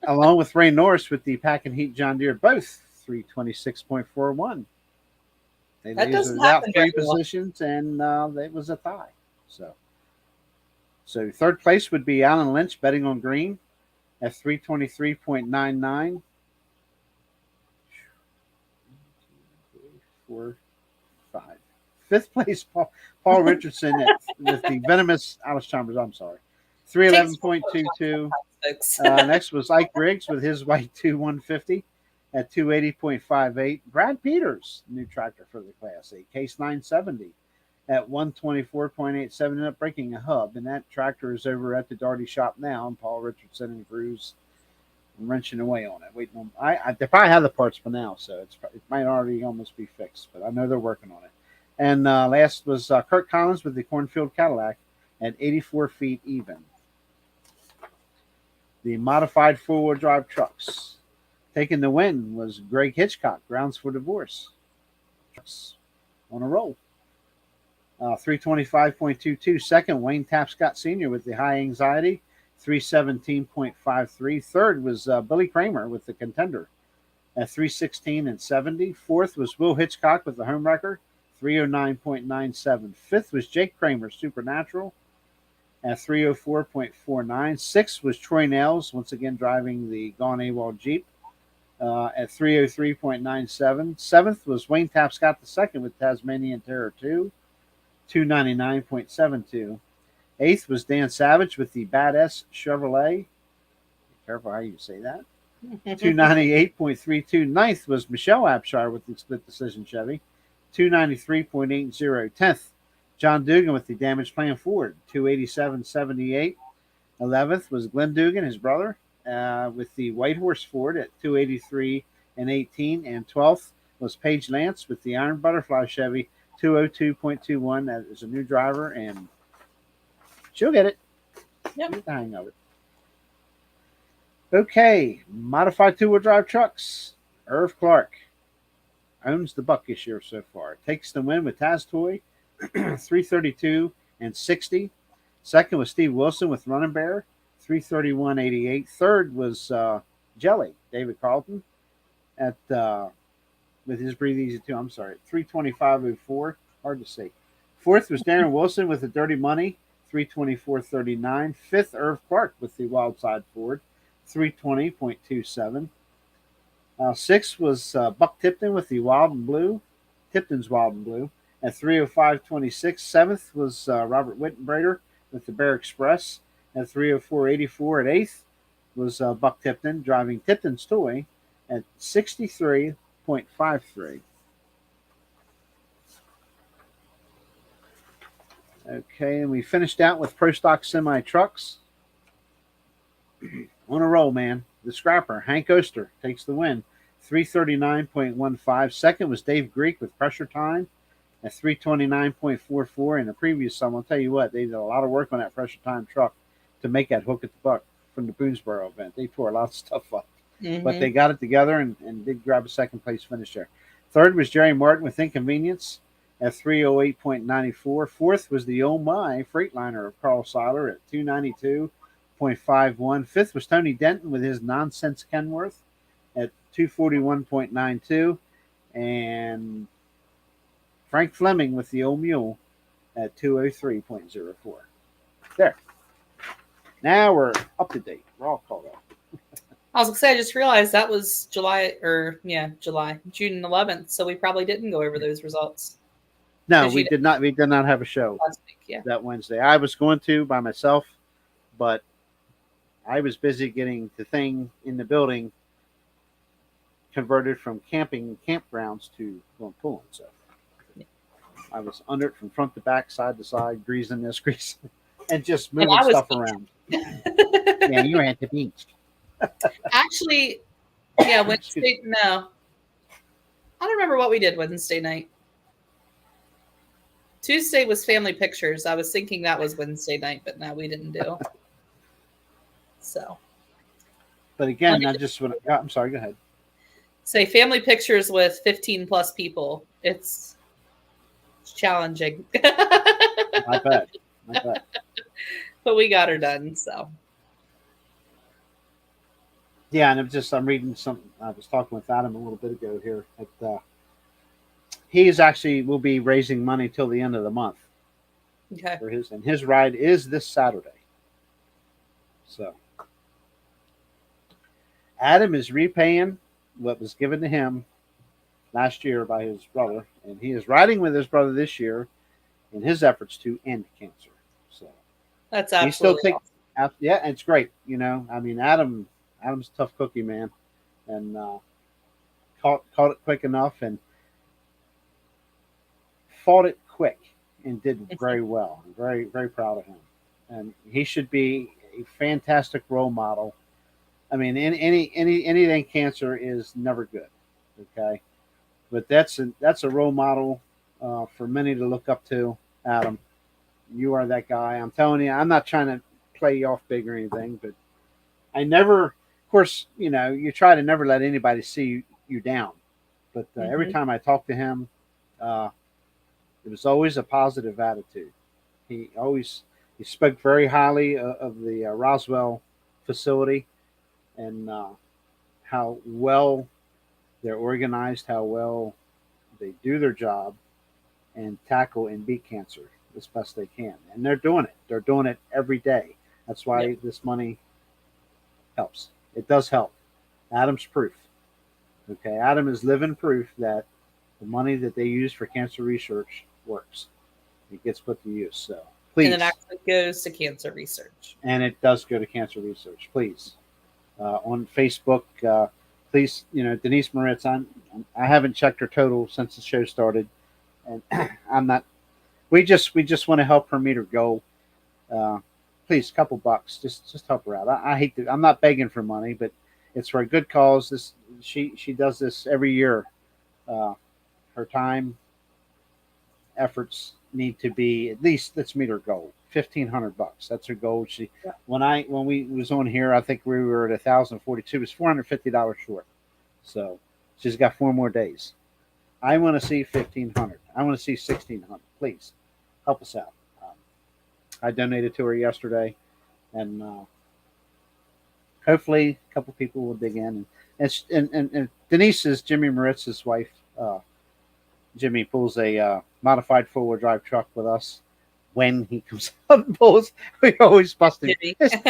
Along with Ray Norris with the Pack and Heat John Deere, both 326.41. They lasered out 3 positions, and it was a tie. So third place would be Alan Lynch betting on green at 323.99. 4, 5. Fifth place, Paul Richardson with the venomous Alice Chambers. I'm sorry, 311.22. Next was Ike Briggs with his white 150 at 280.58. Brad Peters, new tractor for the Class 8, case 970 at 124.87, ended up breaking a hub, and that tractor is over at the Doherty shop now, and Paul Richardson and crew's wrenching away on it. Waiting on, they probably have the parts by now, so it might already almost be fixed, but I know they're working on it. And last was Kurt Collins with the Cornfield Cadillac at 84 feet even. The modified four-wheel drive trucks. Taking the win was Greg Hitchcock, Grounds for Divorce. On a roll. 325.22. Second, Wayne Tapscott Sr. with the High Anxiety, 317.53. Third was Billy Kramer with the Contender at 316.70. Fourth was Will Hitchcock with the Homewrecker, 309.97. Fifth was Jake Kramer, Supernatural, at 304.49. Sixth was Troy Nails, once again driving the Gone AWOL Jeep, at 303.97. Seventh was Wayne Tapscott II with Tasmanian Terror 2, 299.72. Eighth was Dan Savage with the Badass Chevrolet. Be careful how you say that. 298.32. Ninth was Michelle Abshire with the Split Decision Chevy, 293.80. 10th, John Dugan with the Damage Plan Ford, 287.78. 11th was Glenn Dugan, his brother, with the White Horse Ford at 283.18. And 12th was Paige Lance with the Iron Butterfly Chevy, 202.21. That is a new driver, and she'll get it. Yep. Get the hang of it. Okay, modified two-wheel drive trucks. Irv Clark owns the buck this year so far. Takes the win with Taz Toy, 332.60. Second was Steve Wilson with Running Bear, 331.88. Third was Jelly, David Carlton, at with his Breathe Easy 2. I'm sorry, 325.04. Hard to see. Fourth was Darren Wilson with the Dirty Money, 324.39. Fifth, Irv Clark with the Wild Side Ford, 320.27. Sixth was Buck Tipton with the Wild and Blue, Tipton's Wild and Blue, at 305.26. Seventh was Robert Wittenbrader with the Bear Express at 304.84. At eighth was Buck Tipton driving Tipton's Toy at 63.53. Okay, and we finished out with Pro Stock Semi Trucks. On a roll, man. The scrapper, Hank Oster, takes the win, 339.15. Second was Dave Greek with Pressure Time at 329.44. In the previous sum, I'll tell you what, they did a lot of work on that Pressure Time truck to make that hook at the buck from the Boonesboro event. They tore a lot of stuff up. Mm-hmm. But they got it together and did grab a second place finish there. Third was Jerry Martin with Inconvenience at 308.94. Fourth was the Oh My Freightliner of Carl Seiler at 292.51. Fifth was Tony Denton with his Nonsense Kenworth at 241.92. And Frank Fleming with the Old Mule at 203.04. There. Now we're up to date. We're all caught up. I was going to say, I just realized that was June 11th. So we probably didn't go over those results. No, we did not. We did not have a show last week, that Wednesday. I was going to by myself, but I was busy getting the thing in the building converted from camping campgrounds to going pulling. So I was under it from front to back, side to side, greasing this, greasing, and just moving stuff around. Yeah, you were at the beach. Actually, yeah, Wednesday. No, I don't remember what we did Wednesday night. Tuesday was family pictures. I was thinking that was Wednesday night, but no, we didn't do. So. But again, I just want to. I'm sorry. Go ahead. Say family pictures with 15 plus people. It's challenging. I bet. But we got her done. So. Yeah, and I'm reading something. I was talking with Adam a little bit ago here. He will be raising money till the end of the month. Okay. For his ride is this Saturday. So Adam is repaying what was given to him last year by his brother, and he is riding with his brother this year in his efforts to end cancer. So that's absolutely awesome. Yeah, it's great. You know, I mean, Adam's a tough cookie, man, and caught it quick enough and fought it quick and did very well. I'm very, very proud of him. And he should be a fantastic role model. I mean, anything cancer is never good, okay? But that's a role model for many to look up to. Adam, you are that guy. I'm telling you, I'm not trying to play you off big or anything, but I never, of course, you try to never let anybody see you down. But every time I talked to him, it was always a positive attitude. He spoke very highly of the Roswell facility and how well they're organized, how well they do their job and tackle and beat cancer as best they can. And they're doing it. They're doing it every day. That's why this money helps. It does help. Adam's proof. Okay, Adam is living proof that the money that they use for cancer research works. It gets put to use. So please. And it actually goes to cancer research. And it does go to cancer research. Please. On Facebook, please, Denise Moritz, I haven't checked her total since the show started. And I'm not, we just want to help her meet her goal. Please, a couple bucks, just help her out. I hate to, I'm not begging for money, but it's for a good cause. She does this every year. Her time, efforts need to be at least, let's meet her goal. $1,500. That's her goal. When we was on here, I think we were at 1,042. It was $450 short. So she's got 4 more days. I want to see 1,500. I want to see 1,600. Please help us out. I donated to her yesterday, and hopefully a couple people will dig in. And Denise is Jimmy Moritz's wife. Jimmy pulls a modified 4-wheel drive truck with us when he comes out and pulls. We always bust him.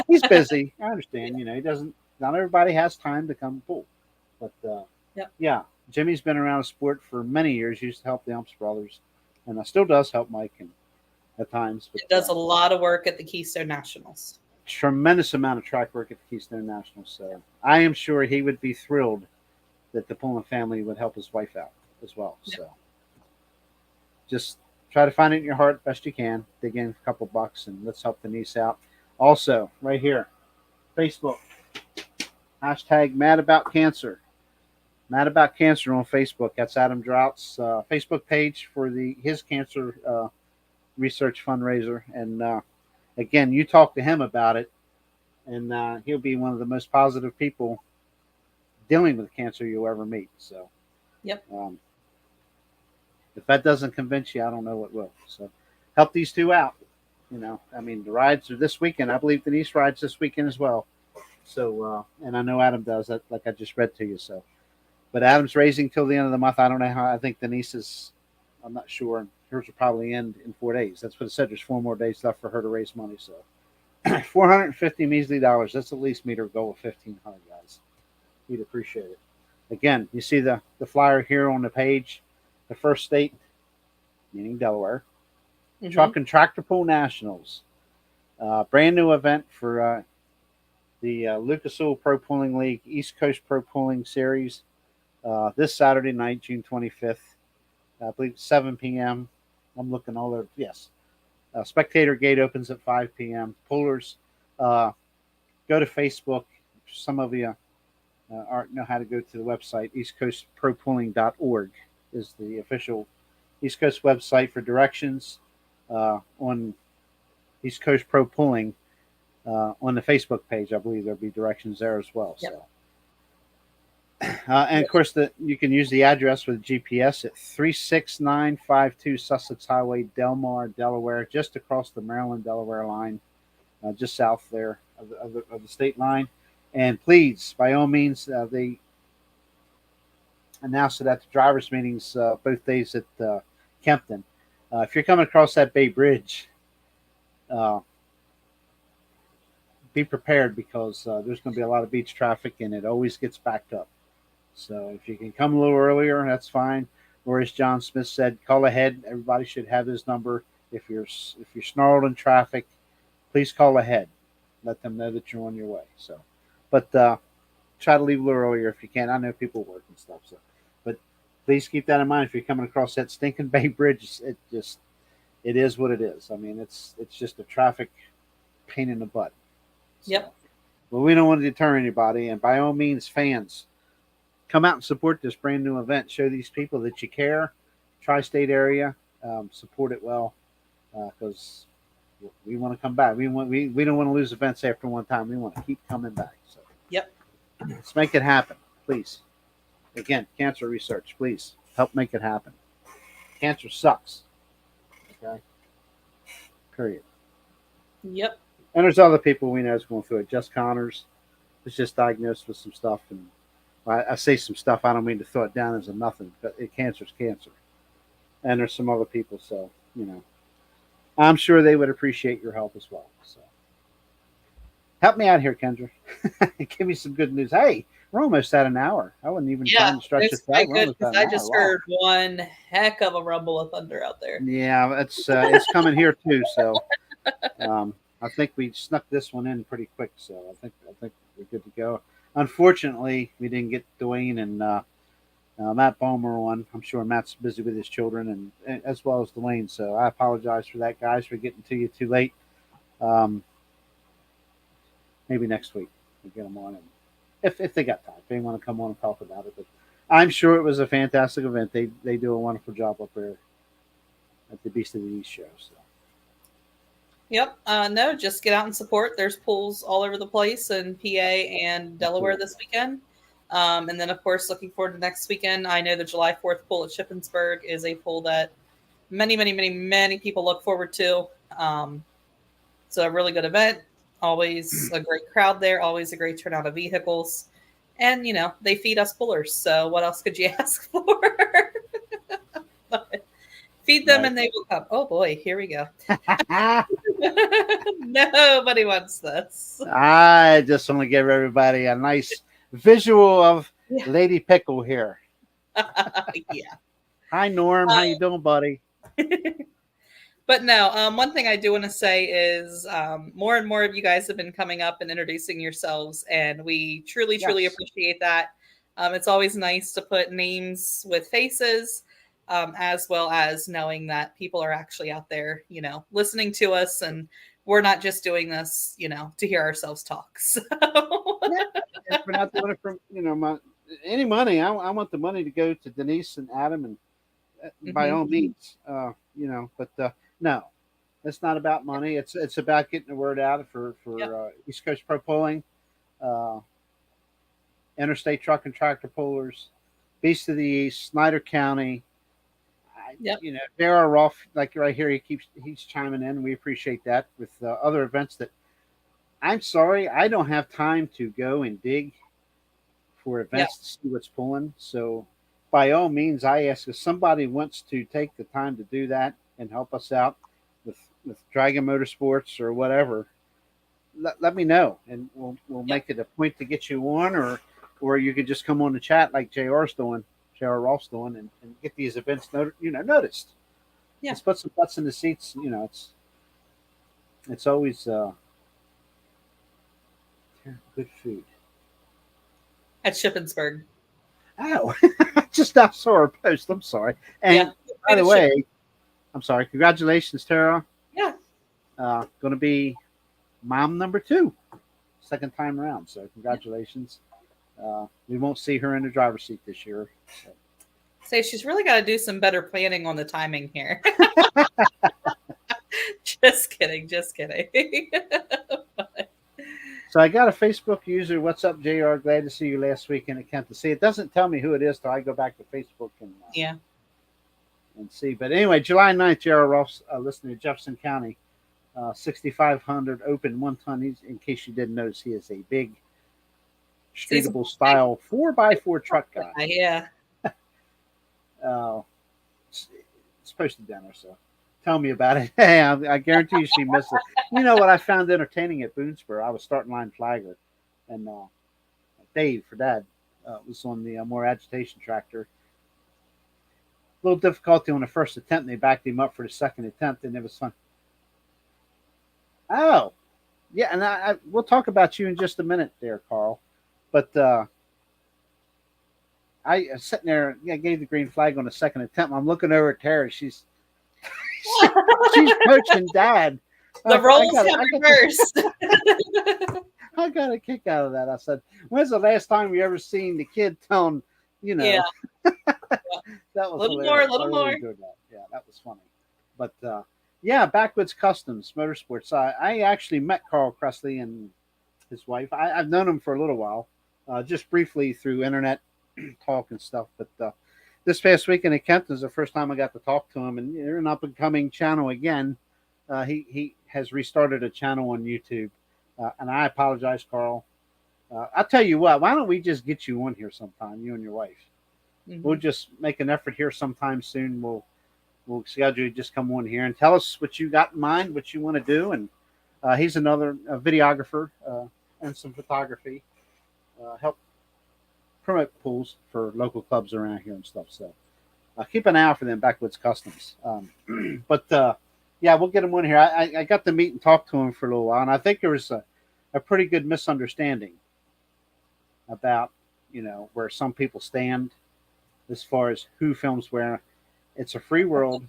He's busy. I understand. He doesn't. Not everybody has time to come pull. But yeah, Jimmy's been around the sport for many years. He used to help the Umps brothers, and still does help Mike and at times. But it does a lot of work at the Keystone Nationals. Tremendous amount of track work at the Keystone Nationals. So I am sure he would be thrilled that the Pullen family would help his wife out as well. So just try to find it in your heart best you can. Dig in a couple bucks and let's help Denise out. Also, right here, Facebook, hashtag Mad About Cancer. Mad About Cancer on Facebook. That's Adam Drout's Facebook page for his cancer research fundraiser. And again, you talk to him about it, and he'll be one of the most positive people dealing with cancer you'll ever meet. So, if that doesn't convince you, I don't know what will. So, help these two out. The rides are this weekend. I believe Denise rides this weekend as well. So, and I know Adam does that, like I just read to you. So, but Adam's raising till the end of the month. I don't know how. I think Denise is. I'm not sure. Hers will probably end in 4 days. That's what it said. There's 4 more days left for her to raise money. So, $450 measly. That's at least meet her goal of $1,500, guys. We'd appreciate it. Again, you see the flyer here on the page. The first state, meaning Delaware, Truck and Tractor Pull Nationals. Brand new event for the Lucas Oil Pro Pulling League East Coast Pro Pulling Series this Saturday night, June 25th. I believe 7 p.m. I'm looking all over. Yes. Spectator gate opens at 5 p.m. Pullers, go to Facebook. Some of you know how to go to the website. EastCoastProPulling.org is the official East Coast website for directions on East Coast Pro Pulling. On the Facebook page, I believe there'll be directions there as well. So. And of course, you can use the address with GPS at 36952 Sussex Highway, Delmar, Delaware, just across the Maryland-Delaware line, just south there of the state line. And please, by all means, they announced it at the drivers' meetings both days at Kempton. If you're coming across that Bay Bridge, be prepared because there's going to be a lot of beach traffic and it always gets backed up. So if you can come a little earlier, that's fine. Or as John Smith said, call ahead. Everybody should have his number. If you're snarled in traffic, please call ahead. Let them know that you're on your way. So, but try to leave a little earlier if you can. I know people work and stuff. So, but please keep that in mind if you're coming across that stinking Bay Bridge. It is what it is. I mean, it's just a traffic pain in the butt. So, well, we don't want to deter anybody, and by all means, fans, come out and support this brand new event. Show these people that you care. Tri-state area, support it well, because we want to come back. We don't want to lose events after one time. We want to keep coming back. So Yep. let's make it happen, please. Again, cancer research, please help make it happen. Cancer sucks. Okay. Period. Yep. And there's other people we know is going through it. Just Connors was just diagnosed with some stuff, and I say some stuff. I don't mean to throw it down as a nothing, but cancer's cancer. And there's some other people, so I'm sure they would appreciate your help as well. So help me out here, Kendra. Give me some good news. Hey, we're almost at an hour. I wasn't even trying to stretch it's this out. quite good because I just heard one heck of a rumble of thunder out there. Yeah, it's coming here too. So I think we snuck this one in pretty quick. So I think we're good to go. Unfortunately, we didn't get Duane and Matt Balmer on. I'm sure Matt's busy with his children and as well as Duane. So I apologize for that, guys, for getting to you too late. Maybe next week we'll get them on, and if they got time, if they want to come on and talk about it. But I'm sure it was a fantastic event. They do a wonderful job up there at the Beast of the East show. So. Yep. No, just get out and support. There's pools all over the place in PA and Delaware this weekend. And then, of course, looking forward to next weekend. I know the July 4th pool at Shippensburg is a pool that many, many, many, many people look forward to. So a really good event. Always a great crowd there. Always a great turnout of vehicles. And, they feed us pullers. So what else could you ask for? Feed them and they will come. Oh, boy. Here we go. Nobody wants this. I just want to give everybody a nice visual of Lady Pickle here. Yeah. Hi, Norm. How you doing, buddy? But no, one thing I do want to say is more and more of you guys have been coming up and introducing yourselves, and we truly, truly appreciate that. It's always nice to put names with faces, as well as knowing that people are actually out there, listening to us, and we're not just doing this, to hear ourselves talk. So. If we're not doing it from, any money. I want the money to go to Denise and Adam, and by all means, but no, it's not about money. It's about getting the word out for East Coast Pro Pulling, Interstate Truck and Tractor Pullers, Beast of the East, Snyder County. There are Rolf, like right here, he's chiming in. We appreciate that with other events that I'm sorry, I don't have time to go and dig for events to see what's pulling. So by all means, I ask if somebody wants to take the time to do that and help us out with Dragon Motorsports or whatever, let me know, and we'll make it a point to get you on, or you could just come on the chat like JR's doing. J.R. Rolf's doing, and get these events noticed. Yeah, let's put some butts in the seats. It's always good food at Shippensburg. Oh, just I saw her post. I'm sorry. And by the way, I'm sorry. Congratulations, Tara. Yeah. Going to be mom number 2, second time around. So congratulations. We won't see her in the driver's seat this year. So. Say she's really got to do some better planning on the timing here. Just kidding. So I got a Facebook user. What's up, JR? Glad to see you last weekend at Kent to see. It doesn't tell me who it is till I go back to Facebook and see. But anyway, July 9th, JR Rolf's listening to Jefferson County, 6,500 open 1-ton. In case you didn't notice, he is a big streetable style 4x4 truck guy. Yeah. It's posted down there, so tell me about it. Hey, I guarantee you she missed it. You know what I found entertaining at Boonesboro? I was starting line flagger, and Dave, for Dad, was on the more agitation tractor. A little difficulty on the first attempt, and they backed him up for the second attempt, and it was fun. Oh, yeah, and we'll talk about you in just a minute there, Carl. But I was sitting there, gave the green flag on the second attempt. I'm looking over at Tara. She's coaching Dad. The roles have reversed. I got a kick out of that. I said, "When's the last time you ever seen the kid telling, Yeah. That was a little more. Yeah, that was funny. But yeah, Backwoods Customs Motorsports. I actually met Carl Cressley and his wife. I've known him for a little while, just briefly through internet talk and stuff. But this past weekend at Kempton is the first time I got to talk to him, and they're an up and coming channel again. He has restarted a channel on YouTube, and I apologize, Carl. I'll tell you what. Why don't we just get you on here sometime, you and your wife? Mm-hmm. We'll just make an effort here sometime soon. We'll schedule you just come on here and tell us what you got in mind, what you want to do. And he's another videographer and some photography. Help promote pools for local clubs around here and stuff. So keep an eye out for them, Backwoods Customs. But yeah, we'll get him on here. I got to meet and talk to him for a little while, and I think there was a pretty good misunderstanding about, where some people stand as far as who films where. It's a free world.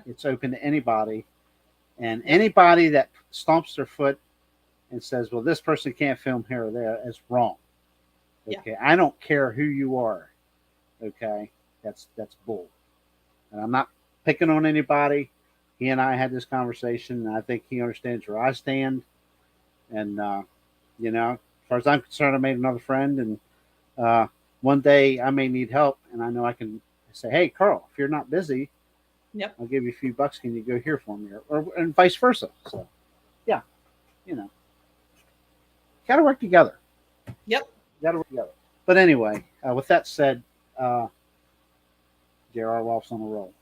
It's open to anybody. And anybody that stomps their foot and says, well, this person can't film here or there is wrong. Okay. Yeah. I don't care who you are. Okay. That's bull. And I'm not picking on anybody. He and I had this conversation, and I think he understands where I stand. And, as far as I'm concerned, I made another friend. And one day I may need help, and I know I can say, hey, Carl, if you're not busy, yep, I'll give you a few bucks. Can you go here for me? And vice versa. So, yeah, got to work together. Yep. Got to work together. But anyway, with that said, JR Rolf's on a roll.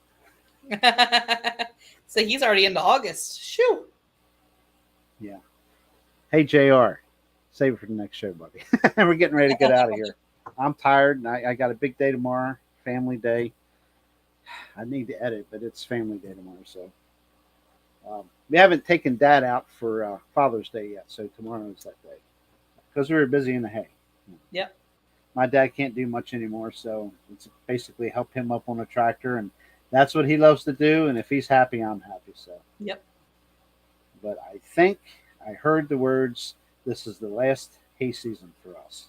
So he's already into August. Shoo. Yeah. Hey, JR, save it for the next show, buddy. We're getting ready to get out of here. I'm tired, and I got a big day tomorrow. Family day. I need to edit, but it's family day tomorrow. So we haven't taken Dad out for Father's Day yet. So tomorrow is that day because we were busy in the hay. Yep. My dad can't do much anymore, so it's basically help him up on a tractor, and that's what he loves to do. And if he's happy, I'm happy. So. Yep. But I think I heard the words, "This is the last hay season for us."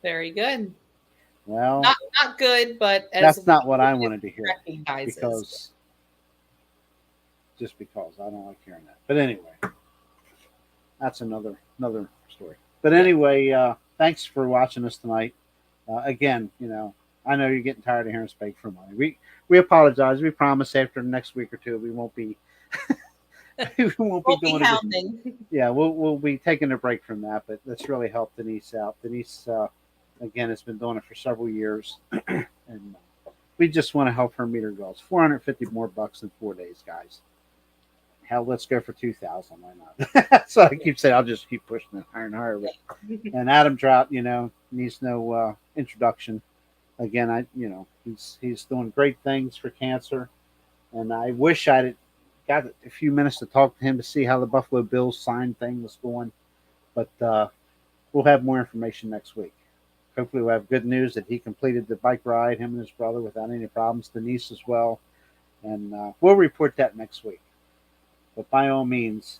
Very good. Well, not good, but that's not what I wanted to hear. Because I don't like hearing that. But anyway, that's another story. But anyway, thanks for watching us tonight. Again, I know you're getting tired of hearing us beg for money. We apologize. We promise after the next week or two we won't be doing it. Yeah, we'll be taking a break from that. But let's really help Denise out. Denise. Again, has been doing it for several years, and we just want to help her meet her goals. $450 more bucks in 4 days, guys. Hell, let's go for 2,000. Why not? So I keep saying I'll just keep pushing it higher and higher. But, and Adam Trout, needs no introduction. Again, he's doing great things for cancer, and I wish I'd got a few minutes to talk to him to see how the Buffalo Bills sign thing was going. But we'll have more information next week. Hopefully we'll have good news that he completed the bike ride, him and his brother, without any problems. Denise as well. And we'll report that next week. But by all means,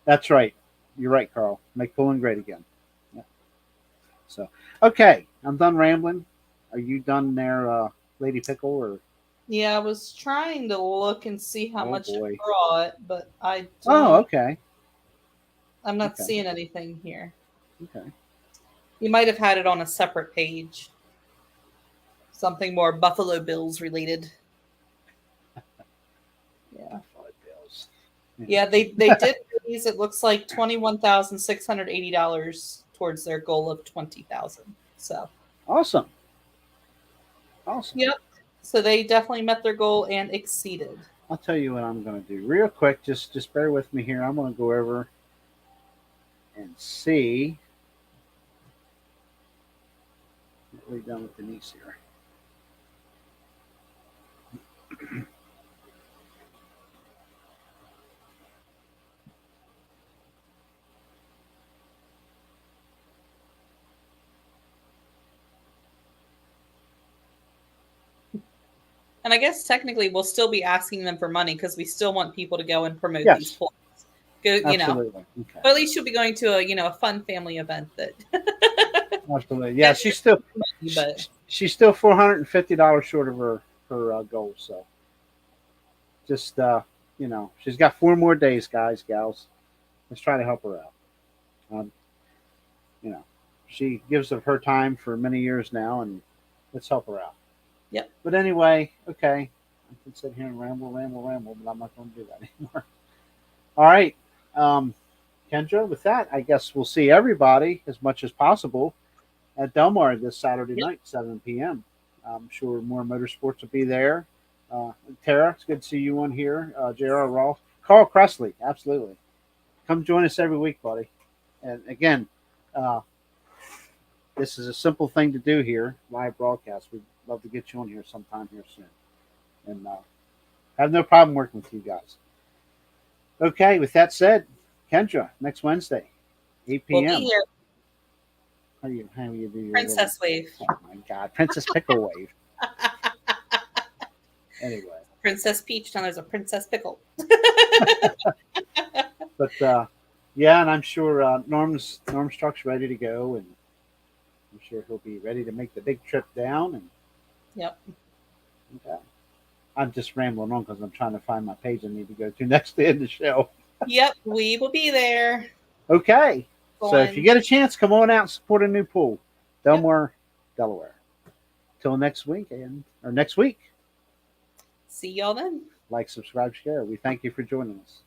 that's right. You're right, Carl. Make pulling great again. Yeah. So, okay. I'm done rambling. Are you done there, Lady Pickle? Or? Yeah, I was trying to look and see how much it brought, but I don't. Oh, okay. I'm not seeing anything here. Okay. You might have had it on a separate page. Something more Buffalo Bills related. Yeah. Buffalo Bills. Yeah, they did raise, it looks like $21,680 towards their goal of $20,000. So awesome. Yep. So they definitely met their goal and exceeded. I'll tell you what I'm going to do real quick. Just bear with me here. I'm going to go over and see. What we've done with Denise here. And I guess technically we'll still be asking them for money because we still want people to go and promote these pools. Go, Absolutely. Okay. But at least you'll be going to a fun family event that. Absolutely. Yeah, she's still $450 short of her her goals. So just she's got 4 more days, guys, gals. Let's try to help her out. Um, she gives of her time for many years now, and let's help her out. Yep. But anyway, okay, I can sit here and ramble, but I'm not going to do that anymore. All right, Kendra. With that, I guess we'll see everybody as much as possible at Del Mar this Saturday night, 7 p.m. I'm sure more motorsports will be there. Tara, it's good to see you on here. JR Rolf, Carl Cressley, absolutely. Come join us every week, buddy. And again, this is a simple thing to do here, live broadcast. We'd love to get you on here sometime here soon. And have no problem working with you guys. Okay, with that said, Kendra, next Wednesday, 8 p.m. We'll be here. How do you do your Princess Wave? Oh my God, Princess Pickle Wave. Anyway, Princess Peach. Now there's a Princess Pickle. But yeah, and I'm sure Norm's truck's ready to go, and I'm sure he'll be ready to make the big trip down. And yep. Okay. I'm just rambling on because I'm trying to find my page I need to go to next to end the show. Yep, we will be there. Okay. So if you get a chance, come on out and support a new pool. Del Mar, Delaware. Till next week or next week. See y'all then. Like, subscribe, share. We thank you for joining us.